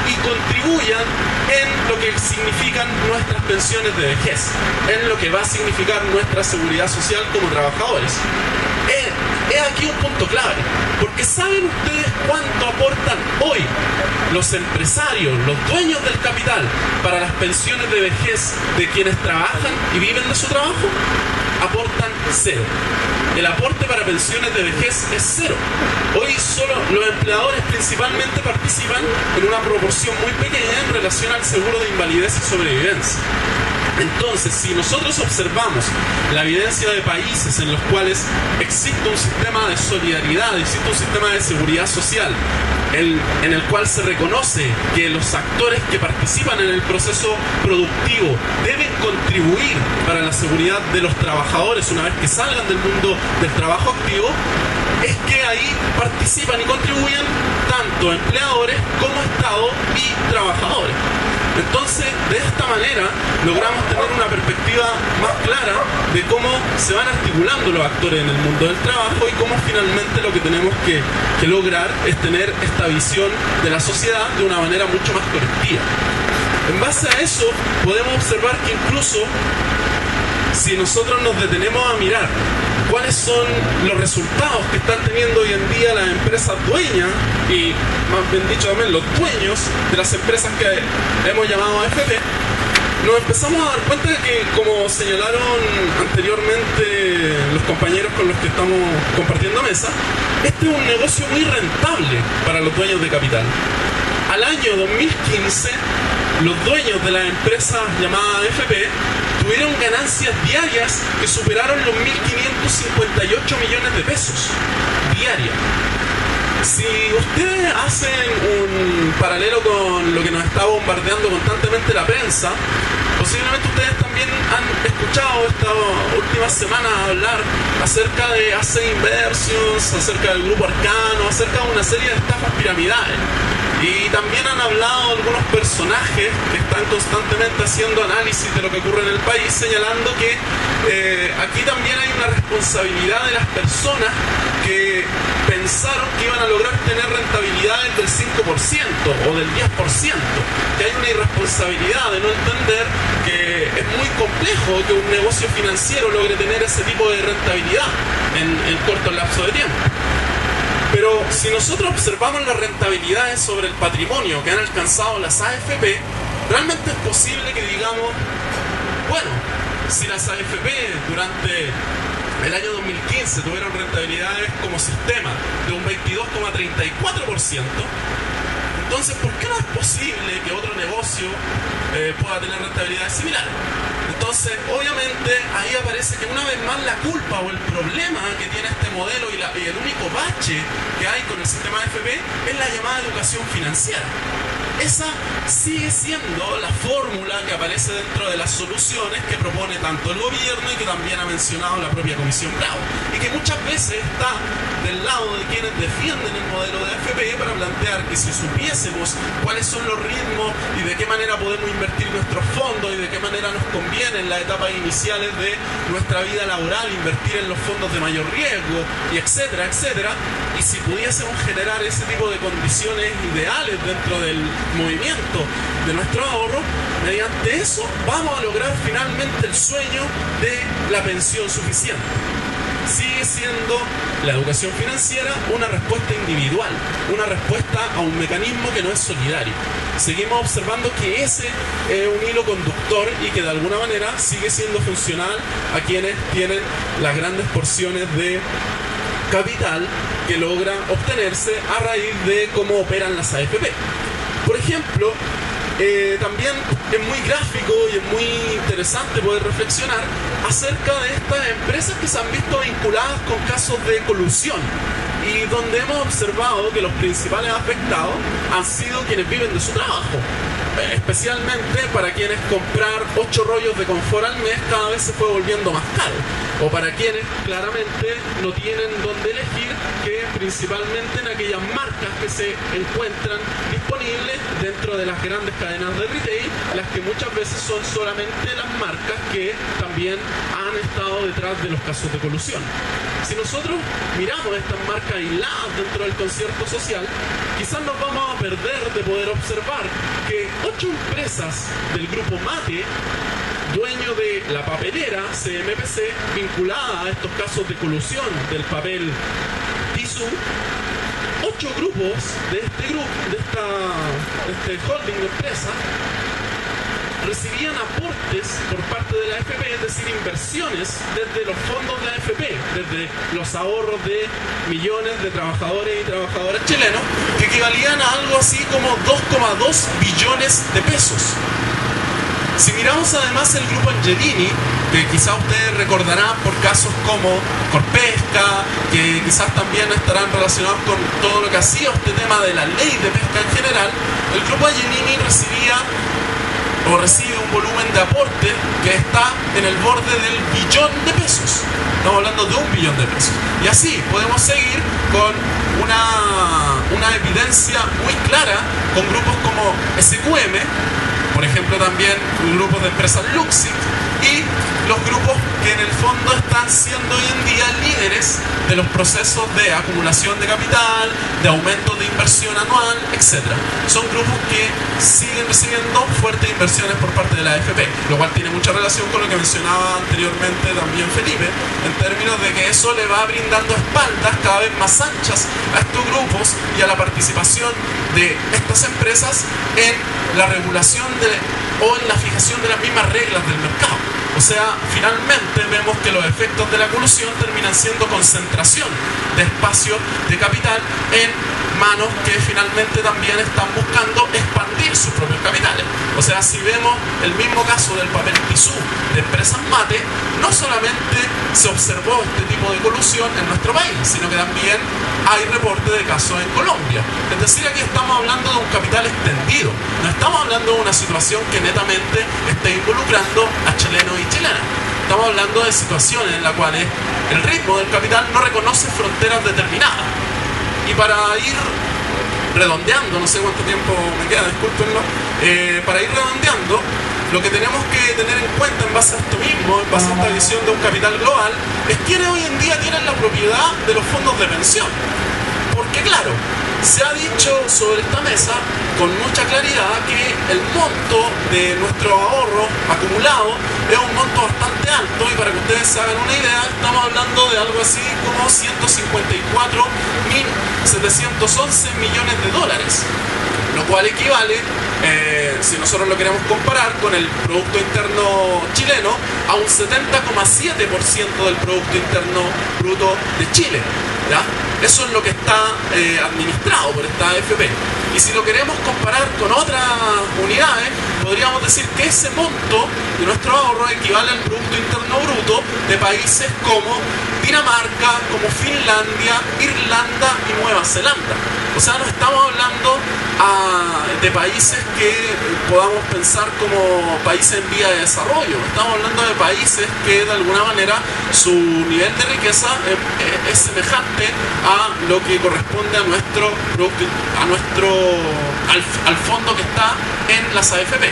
y contribuyan en lo que significan nuestras pensiones de vejez, en lo que va a significar nuestra seguridad social como trabajadores. Es aquí un punto clave, porque ¿saben ustedes cuánto aportan hoy los empresarios, los dueños del capital, para las pensiones de vejez de quienes trabajan y viven de su trabajo? Aportan cero. El aporte para pensiones de vejez es cero. Hoy solo los empleadores principalmente participan en una proporción muy pequeña en relación al seguro de invalidez y sobrevivencia. Entonces, si nosotros observamos la evidencia de países en los cuales existe un sistema de solidaridad, existe un sistema de seguridad social, en el cual se reconoce que los actores que participan en el proceso productivo deben contribuir para la seguridad de los trabajadores una vez que salgan del mundo del trabajo activo, es que ahí participan y contribuyen tanto empleadores como Estado y trabajadores. Entonces, de esta manera logramos tener una perspectiva más clara de cómo se van articulando los actores en el mundo del trabajo y cómo finalmente lo que tenemos que lograr es tener esta visión de la sociedad de una manera mucho más colectiva. En base a eso, podemos observar que incluso si nosotros nos detenemos a mirar cuáles son los resultados que están teniendo hoy en día las empresas dueñas y, más bien dicho también, los dueños de las empresas que hemos llamado AFP, nos empezamos a dar cuenta de que, como señalaron anteriormente los compañeros con los que estamos compartiendo mesa, este es un negocio muy rentable para los dueños de capital. Al año 2015, los dueños de las empresas llamadas AFP tuvieron ganancias diarias que superaron los 1.558 millones de pesos diarias. Si ustedes hacen un paralelo con lo que nos está bombardeando constantemente la prensa, posiblemente ustedes también han escuchado esta última semana hablar acerca de AC Inversions, acerca del Grupo Arcano, acerca de una serie de estafas piramidales. Y también han hablado algunos personajes que están constantemente haciendo análisis de lo que ocurre en el país, señalando que aquí también hay una responsabilidad de las personas que pensaron que iban a lograr tener rentabilidades del 5% o del 10%, que hay una irresponsabilidad de no entender que es muy complejo que un negocio financiero logre tener ese tipo de rentabilidad en corto lapso de tiempo. Pero si nosotros observamos las rentabilidades sobre el patrimonio que han alcanzado las AFP, realmente es posible que digamos, bueno, si las AFP durante el año 2015 tuvieron rentabilidades como sistema de un 22,34%, Entonces, ¿por qué no es posible que otro negocio pueda tener rentabilidades similares? Entonces, obviamente, ahí aparece que una vez más la culpa o el problema que tiene este modelo y el único bache que hay con el sistema AFP es la llamada educación financiera. Esa sigue siendo la fórmula que aparece dentro de las soluciones que propone tanto el gobierno y que también ha mencionado la propia Comisión Bravo, y que muchas veces está del lado de quienes defienden el modelo de AFP para plantear que si supiésemos cuáles son los ritmos y de qué manera podemos invertir nuestros fondos y de qué manera nos conviene en las etapas iniciales de nuestra vida laboral invertir en los fondos de mayor riesgo, y etcétera, etcétera, y si pudiésemos generar ese tipo de condiciones ideales dentro del movimiento de nuestro ahorro, mediante eso vamos a lograr finalmente el sueño de la pensión suficiente. Sigue siendo la educación financiera una respuesta individual, una respuesta a un mecanismo que no es solidario. Seguimos observando que ese es un hilo conductor y que de alguna manera sigue siendo funcional a quienes tienen las grandes porciones de capital que logra obtenerse a raíz de cómo operan las AFP. Por ejemplo, también es muy gráfico y es muy interesante poder reflexionar acerca de estas empresas que se han visto vinculadas con casos de colusión y donde hemos observado que los principales afectados han sido quienes viven de su trabajo. Especialmente para quienes comprar 8 rollos de confort al mes cada vez se fue volviendo más caro, o para quienes claramente no tienen dónde elegir, que principalmente en aquellas marcas que se encuentran disponibles dentro de las grandes cadenas de retail, las que muchas veces son solamente las marcas que también han estado detrás de los casos de colusión. Si nosotros miramos estas marcas aisladas dentro del concierto social, quizás nos vamos a perder de poder observar que 8 empresas del grupo Mate, dueño de la papelera CMPC, vinculada a estos casos de colusión del papel Tissú, 8 grupos de este holding de empresas recibían aportes por parte de la AFP, es decir, inversiones desde los fondos de la AFP, desde los ahorros de millones de trabajadores y trabajadoras chilenos, que equivalían a algo así como 2,2 billones de pesos. Si miramos además el grupo Angelini, que quizás ustedes recordarán por casos como Corpesca, que quizás también estarán relacionados con todo lo que ha sido este tema de la ley de pesca en general, el grupo Angelini recibe un volumen de aporte que está en el borde del billón de pesos. Estamos hablando de 1 billón de pesos. Y así podemos seguir con una evidencia muy clara con grupos como SQM, por ejemplo también grupos de empresas Luxit, y los grupos que en el fondo están siendo hoy en día líderes de los procesos de acumulación de capital, de aumento de inversión anual, etc. Son grupos que siguen recibiendo fuertes inversiones por parte de la AFP, lo cual tiene mucha relación con lo que mencionaba anteriormente también Felipe, en términos de que eso le va brindando espaldas cada vez más anchas a estos grupos y a la participación de estas empresas en la regulación o en la fijación de las mismas reglas del mercado. O sea, finalmente vemos que los efectos de la colusión terminan siendo concentración de espacio de capital en manos que finalmente también están buscando expandir sus propios capitales. O sea, si vemos el mismo caso del papel Tissú de empresas Mate, no solamente se observó este tipo de colusión en nuestro país, sino que también hay reportes de casos en Colombia. Es decir, aquí estamos hablando de un capital extendido, no estamos hablando de una situación que netamente esté involucrando a chilenos y chilenas. Estamos hablando de situaciones en las cuales el ritmo del capital no reconoce fronteras determinadas. Y para ir redondeando, no sé cuánto tiempo me queda, discúlpenlo, para ir redondeando, lo que tenemos que tener en cuenta en base a esto mismo, en base a esta visión de un capital global, es quienes hoy en día tienen la propiedad de los fondos de pensión. Porque claro, se ha dicho sobre esta mesa con mucha claridad que el monto de nuestro ahorro acumulado es un monto bastante alto, y para que ustedes se hagan una idea, estamos hablando de algo así como 154.711 millones de dólares, lo cual equivale, si nosotros lo queremos comparar con el Producto Interno chileno, a un 70,7% del Producto Interno Bruto de Chile, ¿ya? Eso es lo que está administrado por esta AFP. Y si lo queremos comparar con otras unidades, podríamos decir que ese monto de nuestro ahorro equivale al Producto Interno Bruto de países como Dinamarca, como Finlandia, Irlanda y Nueva Zelanda. O sea, no estamos hablando de países que podamos pensar como países en vía de desarrollo. Estamos hablando de países que de alguna manera su nivel de riqueza es semejante a lo que corresponde a nuestro producto, al fondo que está en las AFP.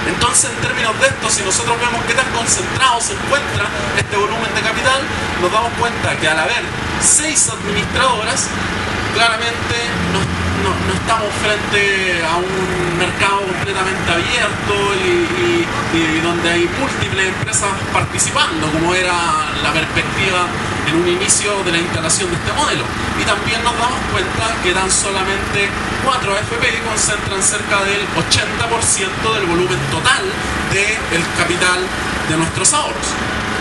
Entonces, en términos de esto, si nosotros vemos qué tan concentrado se encuentra este volumen de capital, nos damos cuenta que al haber 6 administradoras, claramente no estamos frente a un mercado completamente abierto y donde hay múltiples empresas participando, como era la perspectiva en un inicio de la instalación de este modelo. Y también nos damos cuenta que tan solamente 4 AFP concentran cerca del 80% del volumen total del capital de nuestros ahorros.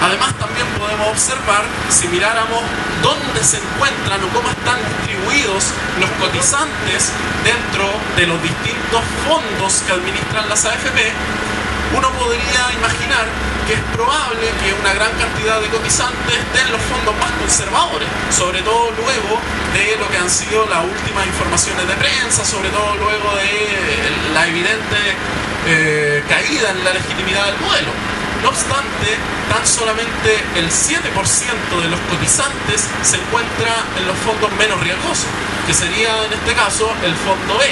Además, también podemos observar, si miráramos dónde se encuentran o cómo están distribuidos los cotizantes dentro de los distintos fondos que administran las AFP, uno podría imaginar que es probable que una gran cantidad de cotizantes estén en los fondos más conservadores, sobre todo luego de lo que han sido las últimas informaciones de prensa, sobre todo luego de la evidente caída en la legitimidad del modelo. No obstante, tan solamente el 7% de los cotizantes se encuentra en los fondos menos riesgosos, que sería en este caso el fondo B.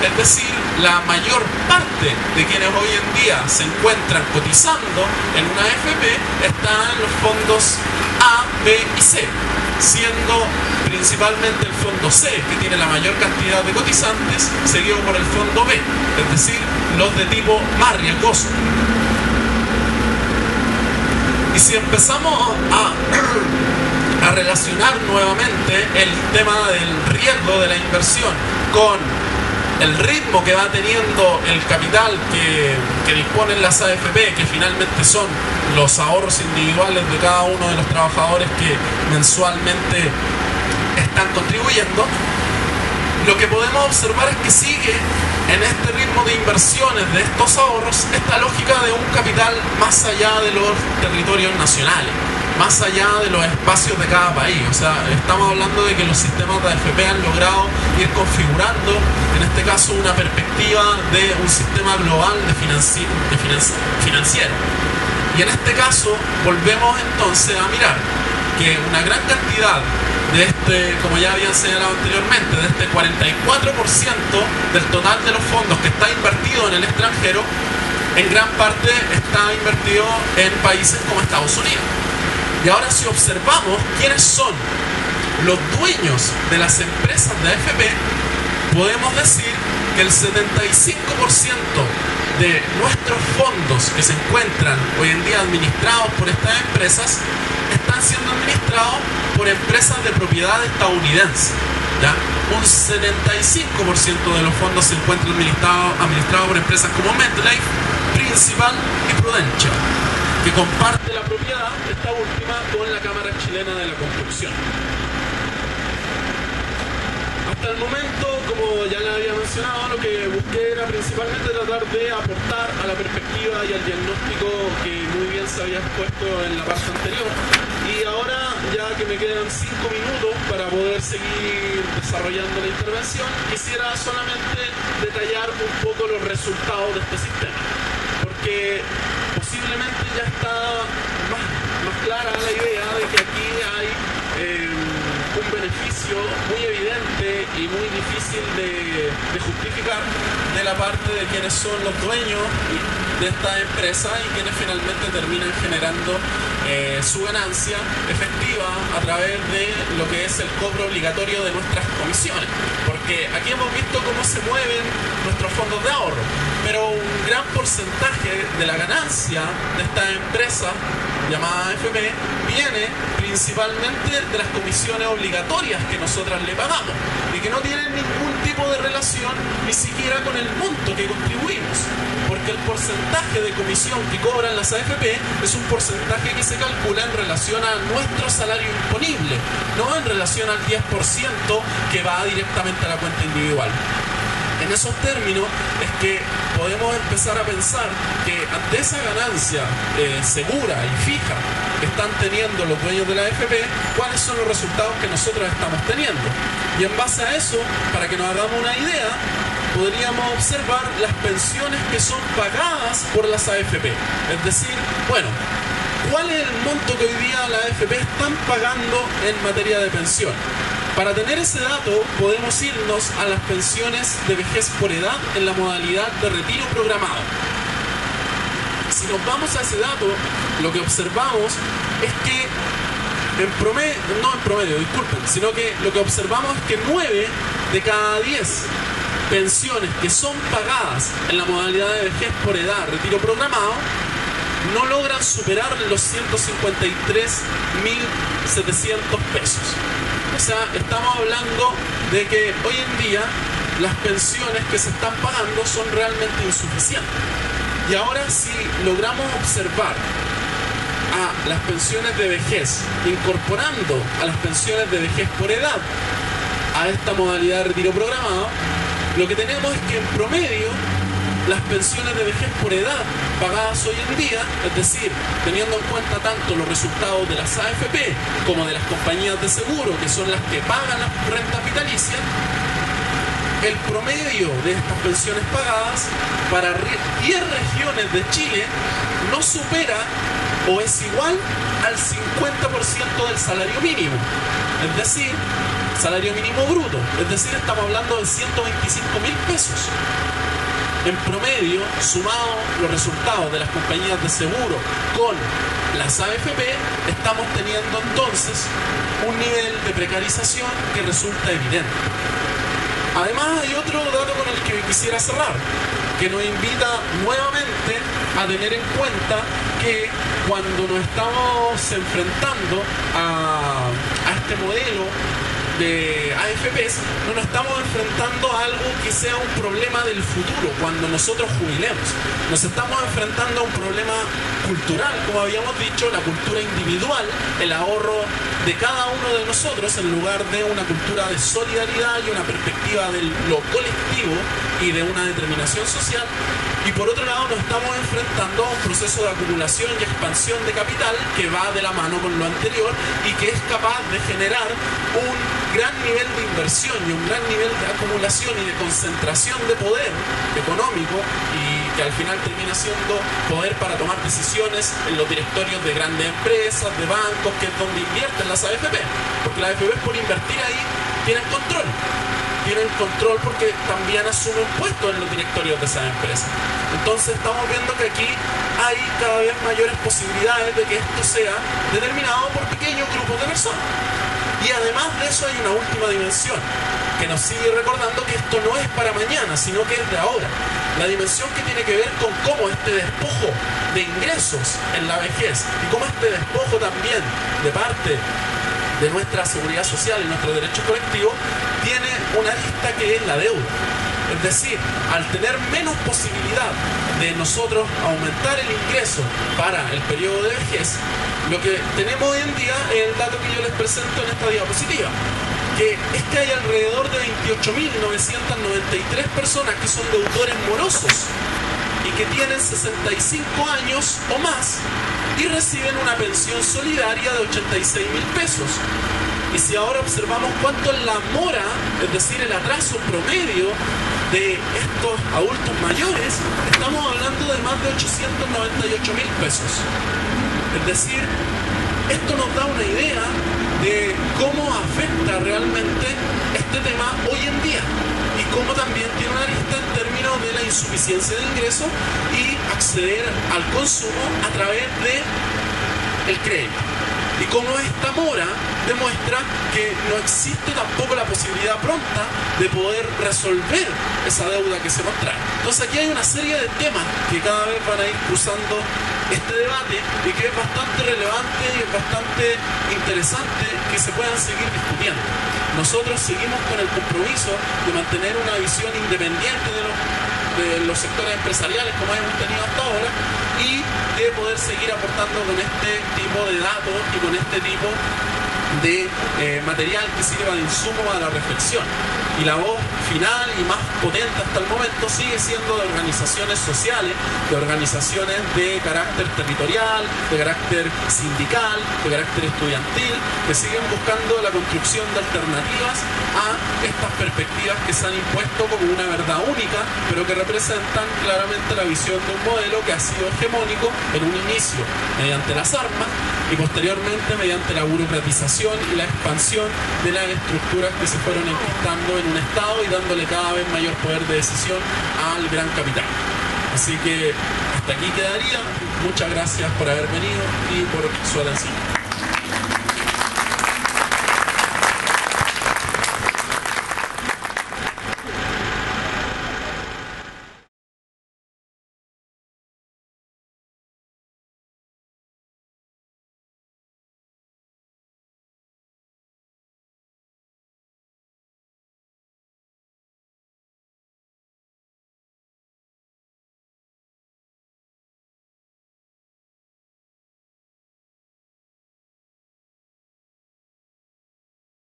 Es decir, la mayor parte de quienes hoy en día se encuentran cotizando en una AFP están en los fondos A, B y C, siendo principalmente el fondo C, que tiene la mayor cantidad de cotizantes, seguido por el fondo B, es decir, los de tipo más riesgoso. Y si empezamos a relacionar nuevamente el tema del riesgo de la inversión con el ritmo que va teniendo el capital que disponen las AFP, que finalmente son los ahorros individuales de cada uno de los trabajadores que mensualmente están contribuyendo, lo que podemos observar es que sigue en este ritmo de inversiones de estos ahorros esta lógica de un capital más allá de los territorios nacionales, más allá de los espacios de cada país. O sea, estamos hablando de que los sistemas de AFP han logrado ir configurando, en este caso, una perspectiva de un sistema global de financiero. Y en este caso, volvemos entonces a mirar que una gran cantidad de como ya habían señalado anteriormente, de este 44% del total de los fondos que está invertido en el extranjero, en gran parte está invertido en países como Estados Unidos. Y ahora, si observamos quiénes son los dueños de las empresas de AFP, podemos decir que el 75% de nuestros fondos que se encuentran hoy en día administrados por estas empresas están siendo administrados por empresas de propiedad estadounidense. ¿Ya? Un 75% de los fondos se encuentran administrados por empresas como MetLife, Principal y Prudential, que comparte la propiedad, esta última, con la Cámara Chilena de la Construcción. Hasta el momento, como ya le había mencionado, lo que busqué era principalmente tratar de aportar a la perspectiva y al diagnóstico que muy bien se había expuesto en la parte anterior. Y ahora, ya que me quedan 5 minutos para poder seguir desarrollando la intervención, quisiera solamente detallar un poco los resultados de este sistema, porque posiblemente ya está más clara la idea de que aquí hay un beneficio muy evidente y muy difícil de justificar de la parte de quienes son los dueños de esta empresa y quienes finalmente terminan generando su ganancia efectiva a través de lo que es el cobro obligatorio de nuestras comisiones. Porque aquí hemos visto cómo se mueven nuestros fondos de ahorro, pero un gran porcentaje de la ganancia de esta empresa llamada AFP, viene principalmente de las comisiones obligatorias que nosotras le pagamos y que no tienen ningún tipo de relación ni siquiera con el monto que contribuimos, porque el porcentaje de comisión que cobran las AFP es un porcentaje que se calcula en relación a nuestro salario imponible, no en relación al 10% que va directamente a la cuenta individual. En esos términos es que podemos empezar a pensar que ante esa ganancia segura y fija que están teniendo los dueños de la AFP, cuáles son los resultados que nosotros estamos teniendo. Y en base a eso, para que nos hagamos una idea, podríamos observar las pensiones que son pagadas por las AFP. Es decir, bueno, ¿cuál es el monto que hoy día las AFP están pagando en materia de pensión? Para tener ese dato podemos irnos a las pensiones de vejez por edad en la modalidad de retiro programado. Si nos vamos a ese dato, lo que observamos es que sino que lo que observamos es que 9 de cada 10 pensiones que son pagadas en la modalidad de vejez por edad, retiro programado, no logran superar los 153.700 pesos. O sea, estamos hablando de que hoy en día las pensiones que se están pagando son realmente insuficientes. Y ahora, si logramos observar a las pensiones de vejez, incorporando a las pensiones de vejez por edad a esta modalidad de retiro programado, lo que tenemos es que en promedio las pensiones de vejez por edad pagadas hoy en día, es decir, teniendo en cuenta tanto los resultados de las AFP como de las compañías de seguro, que son las que pagan las rentas vitalicias, el promedio de estas pensiones pagadas para 10 regiones de Chile no supera o es igual al 50% del salario mínimo, es decir, salario mínimo bruto, es decir, estamos hablando de 125.000 pesos. En promedio, sumado los resultados de las compañías de seguro con las AFP, estamos teniendo entonces un nivel de precarización que resulta evidente. Además, hay otro dato con el que quisiera cerrar, que nos invita nuevamente a tener en cuenta que cuando nos estamos enfrentando a este modelo de AFPs, no nos estamos enfrentando a algo que sea un problema del futuro cuando nosotros jubilemos. Nos estamos enfrentando a un problema cultural, como habíamos dicho, la cultura individual, el ahorro de cada uno de nosotros en lugar de una cultura de solidaridad y una perspectiva de lo colectivo y de una determinación social. Y por otro lado nos estamos enfrentando a un proceso de acumulación y expansión de capital que va de la mano con lo anterior y que es capaz de generar un gran nivel de inversión y un gran nivel de acumulación y de concentración de poder económico, y que al final termina siendo poder para tomar decisiones en los directorios de grandes empresas, de bancos, que es donde invierten las AFP, porque las AFP por invertir ahí tienen control porque también asumen puestos en los directorios de esas empresas. Entonces estamos viendo que aquí hay cada vez mayores posibilidades de que esto sea determinado por pequeños grupos de personas. Y además de eso hay una última dimensión que nos sigue recordando que esto no es para mañana, sino que es de ahora. La dimensión que tiene que ver con cómo este despojo de ingresos en la vejez y cómo este despojo también de parte de nuestra seguridad social y nuestros derechos colectivos tiene una arista que es la deuda. Es decir, al tener menos posibilidad de nosotros aumentar el ingreso para el periodo de vejez, lo que tenemos hoy en día es el dato que yo les presento en esta diapositiva, que es que hay alrededor de 28.993 personas que son deudores morosos y que tienen 65 años o más y reciben una pensión solidaria de 86.000 pesos. Y si ahora observamos cuánto es la mora, es decir, el atraso promedio de estos adultos mayores, estamos hablando de más de 898.000 pesos. Es decir, esto nos da una idea de cómo afecta realmente este tema hoy en día y cómo también tiene una arista en términos de la insuficiencia de ingresos y acceder al consumo a través de el crédito. Y cómo esta mora demuestra que no existe tampoco la posibilidad pronta de poder resolver esa deuda que se contrae. Entonces aquí hay una serie de temas que cada vez van a ir cruzando este debate y que es bastante relevante y es bastante interesante que se puedan seguir discutiendo. Nosotros seguimos con el compromiso de mantener una visión independiente de los sectores empresariales como hemos tenido hasta ahora y de poder seguir aportando con este tipo de datos y con este tipo de material que sirva de insumo a la reflexión. Y la voz final y más potente hasta el momento sigue siendo de organizaciones sociales, de organizaciones de carácter territorial, de carácter sindical, de carácter estudiantil, que siguen buscando la construcción de alternativas a estas perspectivas que se han impuesto como una verdad única, pero que representan claramente la visión de un modelo que ha sido hegemónico en un inicio mediante las armas y posteriormente mediante la burocratización y la expansión de las estructuras que se fueron enquistando en un Estado y dándole cada vez mayor poder de decisión al gran capital. Así que hasta aquí quedaría. Muchas gracias por haber venido y por su atención.